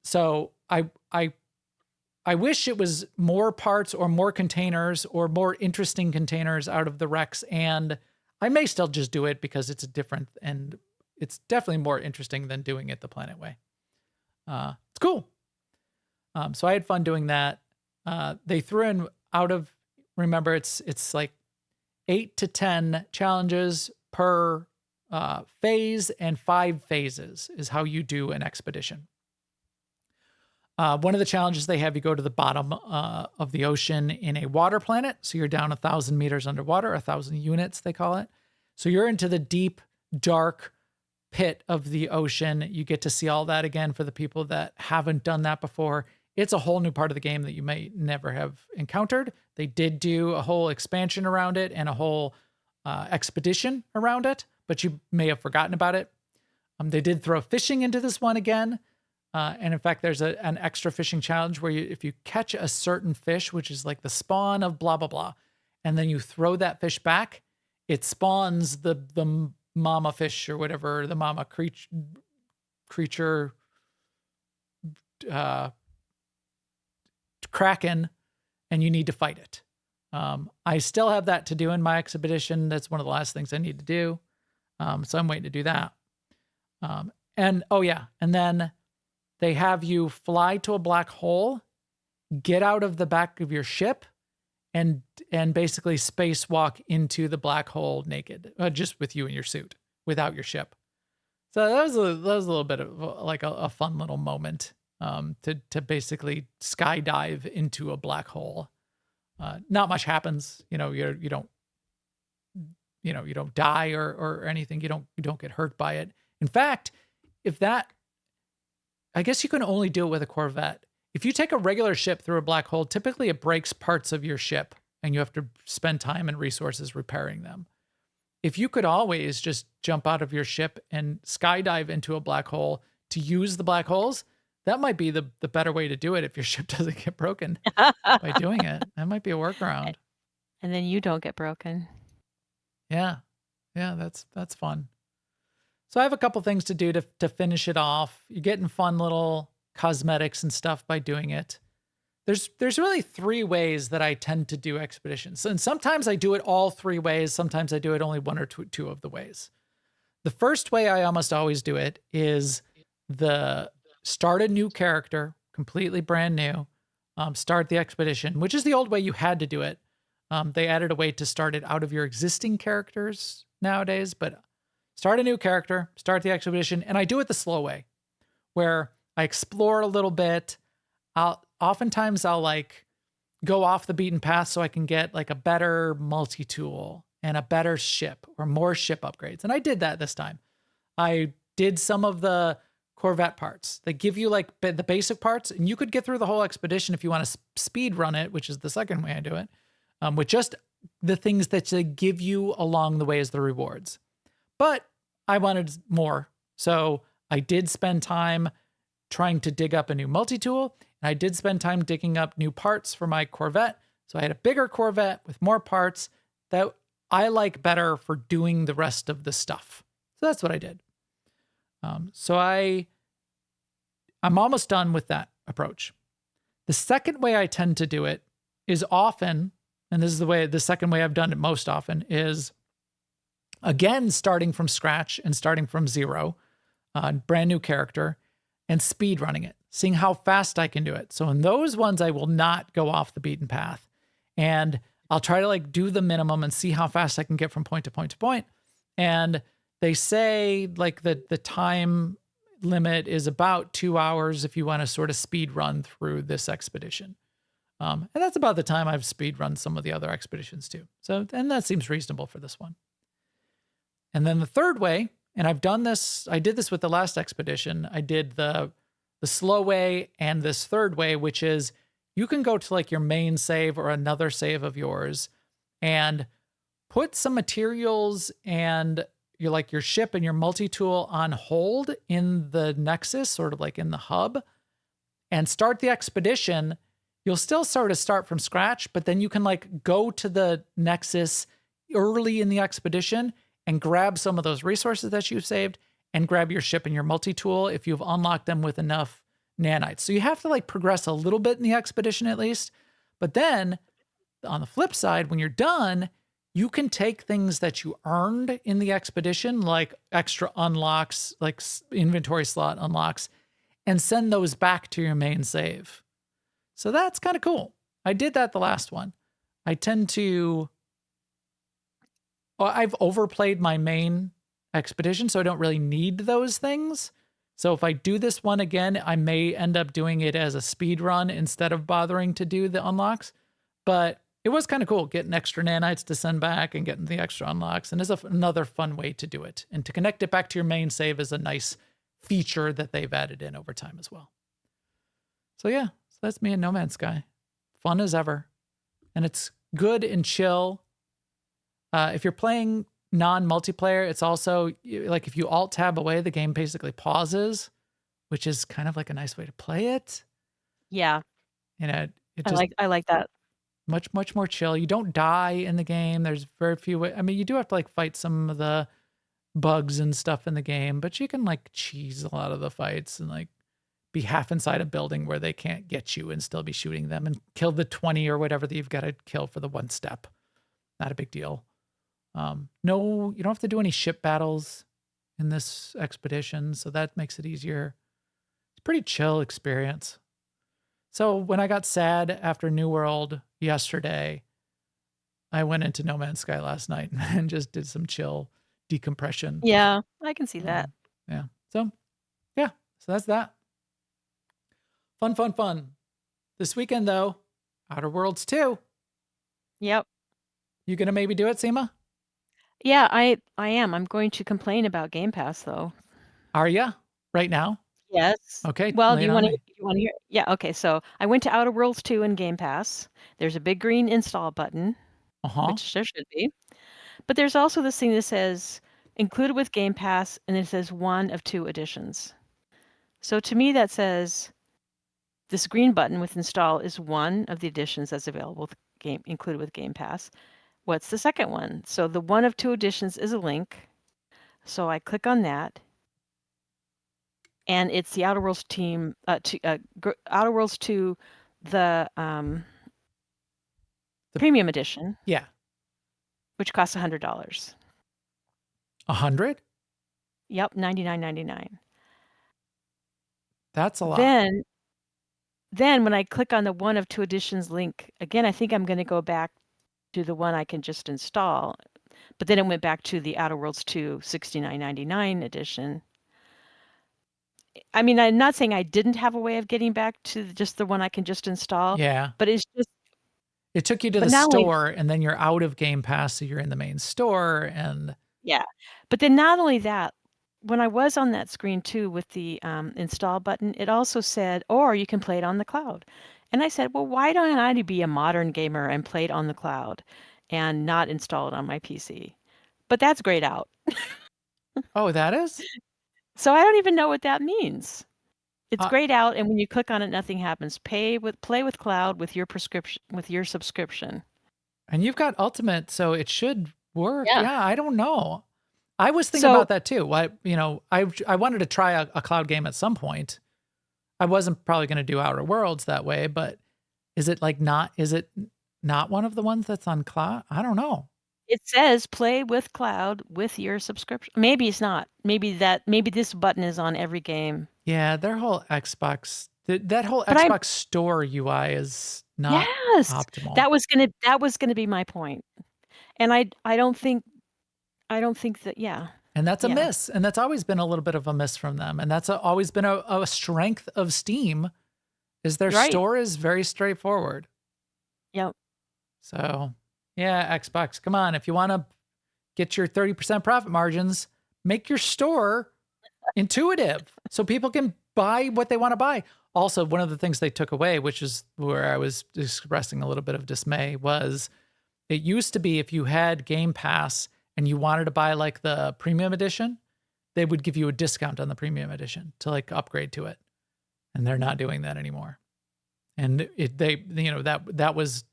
So I wish it was more parts or more containers or more interesting containers out of the wrecks, and I may still just do it because it's different and it's definitely more interesting than doing it the planet way. It's cool. So I had fun doing that. They threw in remember, it's like 8 to 10 challenges per phase, and 5 phases is how you do an expedition. One of the challenges they have, you go to the bottom of the ocean in a water planet. So you're down 1,000 meters underwater, 1,000 units, they call it. So you're into the deep, dark pit of the ocean. You get to see all that again for the people that haven't done that before. It's a whole new part of the game that you may never have encountered. They did do a whole expansion around it and a whole expedition around it, but you may have forgotten about it. They did throw fishing into this one again. And in fact, there's an extra fishing challenge where if you catch a certain fish, which is like the spawn of blah, blah, blah, and then you throw that fish back, it spawns the mama fish or whatever, the mama creature, kraken, and you need to fight it. I still have that to do in my expedition. That's one of the last things I need to do. So I'm waiting to do that. And then they have you fly to a black hole, get out of the back of your ship, and basically spacewalk into the black hole naked, just with you in your suit, without your ship. So that was a little bit of like a fun little moment to basically skydive into a black hole. Not much happens, you don't die or anything. You don't get hurt by it. In fact, I guess you can only do it with a Corvette. If you take a regular ship through a black hole, typically it breaks parts of your ship and you have to spend time and resources repairing them. If you could always just jump out of your ship and skydive into a black hole to use the black holes, that might be the better way to do it if your ship doesn't get broken by doing it. That might be a workaround. And then you don't get broken. Yeah. Yeah, that's fun. So I have a couple things to do to finish it off. You're getting fun little cosmetics and stuff by doing it. There's really 3 ways that I tend to do expeditions. And sometimes I do it all 3 ways. Sometimes I do it only 1 or 2 of the ways. The first way I almost always do it is start a new character, completely brand new, start the expedition, which is the old way you had to do it. They added a way to start it out of your existing characters nowadays, but start a new character, start the expedition, and I do it the slow way, where I explore a little bit. Oftentimes I'll like go off the beaten path so I can get like a better multi-tool and a better ship or more ship upgrades. And I did that this time. I did some of the Corvette parts. They give you like the basic parts, and you could get through the whole expedition if you want to speed run it, which is the second way I do it, with just the things that they give you along the way as the rewards. But I wanted more. So I did spend time trying to dig up a new multi-tool, and I did spend time digging up new parts for my Corvette. So I had a bigger Corvette with more parts that I like better for doing the rest of the stuff. So that's what I did. So I'm almost done with that approach. The second way I tend to do it is often, and this is the second way I've done it most often, is again, starting from scratch and starting from 0, brand new character, and speed running it, seeing how fast I can do it. So in those ones, I will not go off the beaten path, and I'll try to like do the minimum and see how fast I can get from point to point to point. And they say like the time limit is about 2 hours if you want to sort of speed run through this expedition. And that's about the time I've speed run some of the other expeditions too. So, and that seems reasonable for this one. And then the third way, and I did this with the last expedition. I did the slow way and this third way, which is you can go to like your main save or another save of yours and put some materials and your ship and your multi-tool on hold in the Nexus, sort of like in the hub, and start the expedition, you'll still sort of start from scratch, but then you can like go to the Nexus early in the expedition and grab some of those resources that you've saved and grab your ship and your multi-tool if you've unlocked them with enough nanites. So you have to like progress a little bit in the expedition at least. But then on the flip side, when you're done, you can take things that you earned in the expedition, like extra unlocks, like inventory slot unlocks, and send those back to your main save. So that's kind of cool. I did that the last one. I tend to... Well, I've overplayed my main expedition, so I don't really need those things. So if I do this one again, I may end up doing it as a speed run instead of bothering to do the unlocks. But it was kind of cool getting extra nanites to send back and getting the extra unlocks. And it's another fun way to do it. And to connect it back to your main save is a nice feature that they've added in over time as well. So yeah, so that's me in No Man's Sky. Fun as ever. And it's good and chill. If you're playing non-multiplayer, it's also like if you alt tab away, the game basically pauses, which is kind of like a nice way to play it. Yeah. You know, it just I like that. much more chill. You don't die in the game. There's very few I mean, you do have to like fight some of the bugs and stuff in the game, but you can like cheese a lot of the fights and like be half inside a building where they can't get you and still be shooting them and kill the 20 or whatever that you've got to kill for the one step. Not a big deal. No, you don't have to do any ship battles in this expedition, so that makes it easier. It's a pretty chill experience. So when I got sad after New World yesterday, I went into No Man's Sky last night and just did some chill decompression. Yeah, I can see that. Yeah. So that's that. Fun. This weekend, though, Outer Worlds 2. Yep. You gonna maybe do it, Sema? Yeah, I am. I'm going to complain about Game Pass, though. Are ya? Right now? Yes. Okay. Well, lay do it you on want to me. hear? Yeah, okay. So I went to Outer Worlds 2 in Game Pass. There's a big green install button, Uh-huh. which there should be. But there's also this thing that says included with Game Pass, and it says 1 of 2 editions. So to me, that says this green button with install is one of the editions that's available with included with Game Pass. What's the second one? So the 1 of 2 editions is a link. So I click on that. And it's the Outer Worlds Outer Worlds 2, the premium edition. Yeah. Which costs $100. 100? Yep, $99.99. That's a lot. Then when I click on the 1 of 2 editions link, again, I think I'm going to go back to the one I can just install. But then it went back to the Outer Worlds 2 $69.99 edition. I mean, I'm not saying I didn't have a way of getting back to just the one I can just install. Yeah. But it's just... It took you to the store, and then you're out of Game Pass, so you're in the main store, and... Yeah. But then not only that, when I was on that screen, too, with the install button, it also said, or you can play it on the cloud. And I said, well, why don't I be a modern gamer and play it on the cloud and not install it on my PC? But that's grayed out. Oh, that is? So I don't even know what that means. It's grayed out, and when you click on it, nothing happens. Play with cloud with your subscription. And you've got Ultimate, so it should work. Yeah, I don't know. I was thinking about that too. I wanted to try a cloud game at some point. I wasn't probably going to do Outer Worlds that way, but is it not one of the ones that's on cloud? I don't know. It says play with cloud with your subscription. Maybe it's not. Maybe this button is on every game. Yeah, their whole Xbox, that whole Xbox store UI is not optimal. That was gonna be my point. And I don't think that, yeah. And that's a miss. And that's always been a little bit of a miss from them. And that's always been a strength of Steam, is their store is very straightforward. Yep. So, yeah, Xbox, come on. If you want to get your 30% profit margins, make your store intuitive so people can buy what they want to buy. Also, one of the things they took away, which is where I was expressing a little bit of dismay, was it used to be if you had Game Pass and you wanted to buy like the premium edition, they would give you a discount on the premium edition to like upgrade to it. And they're not doing that anymore. And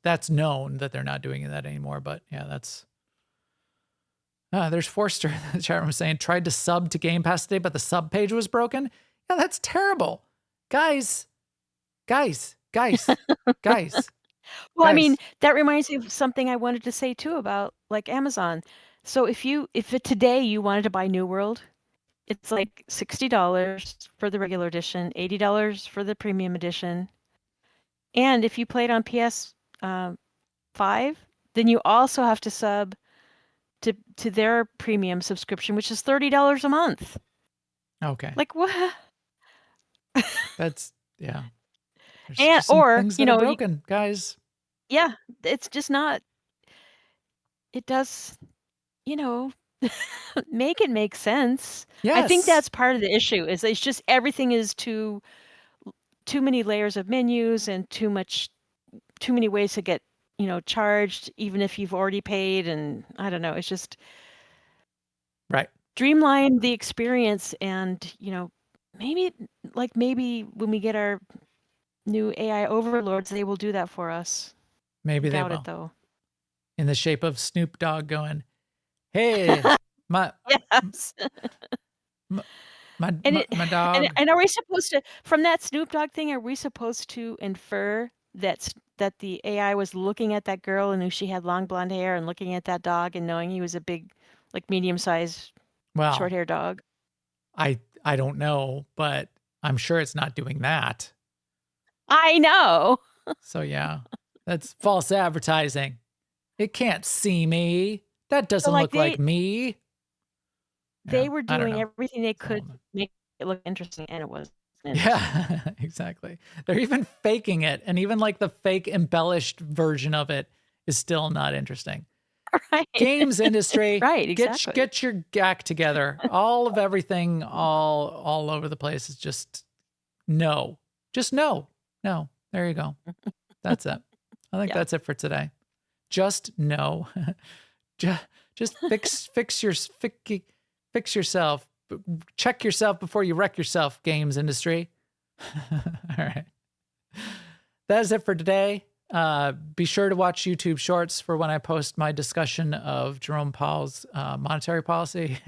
that's known that they're not doing that anymore. But yeah, there's Forster in the chat room saying, tried to sub to Game Pass today, but the sub page was broken. Yeah, that's terrible. Guys. Well, I mean, that reminds me of something I wanted to say too about like Amazon. So if today you wanted to buy New World, it's like $60 for the regular edition, $80 for the premium edition. And if you play it on PS5, then you also have to sub to their premium subscription, which is $30 a month. Okay. Like what? That's yeah. And or things that are broken, guys. Yeah, it's just not. It does, make it make sense. Yes. I think that's part of the issue. Is it's just everything is too many layers of menus and too many ways to get charged, even if you've already paid. And I don't know. It's just right. Streamline the experience, and maybe when we get our new AI overlords, they will do that for us. Maybe they will. Doubt it though. In the shape of Snoop Dogg going, "Hey, my yes. my dog." And are we supposed to, from that Snoop Dogg thing, are we supposed to infer that the AI was looking at that girl and knew she had long blonde hair and looking at that dog and knowing he was a big, like medium-sized, short-hair dog? I don't know, but I'm sure it's not doing that. I know. So yeah, that's false advertising. It can't see me. That doesn't look like me. They were doing everything they could to make it look interesting, and it was. Yeah, exactly. They're even faking it, and even like the fake embellished version of it is still not interesting. Right. Games industry, right? Exactly. Get your act together. All of everything, all over the place is just no. Just no. No. There you go. That's it. I think that's it for today. Just no. Just fix yourself. Check yourself before you wreck yourself, games industry. All right. That is it for today. Be sure to watch YouTube shorts for when I post my discussion of Jerome Powell's monetary policy.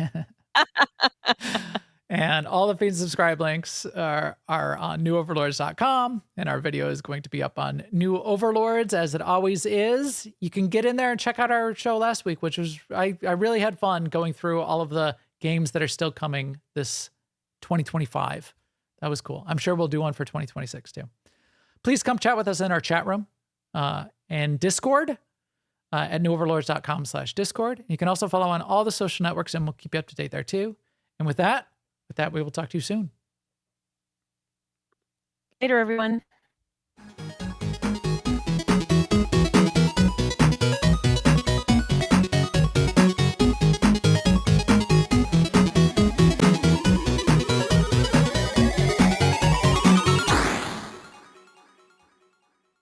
And all the feed and subscribe links are on newoverlords.com. And our video is going to be up on New Overlords, as it always is. You can get in there and check out our show last week, which was, I really had fun going through all of the games that are still coming this 2025. That was cool. I'm sure we'll do one for 2026 too. Please come chat with us in our chat room and Discord at newoverlords.com/Discord. You can also follow on all the social networks, and we'll keep you up to date there too. And with that, we will talk to you soon. Later, everyone.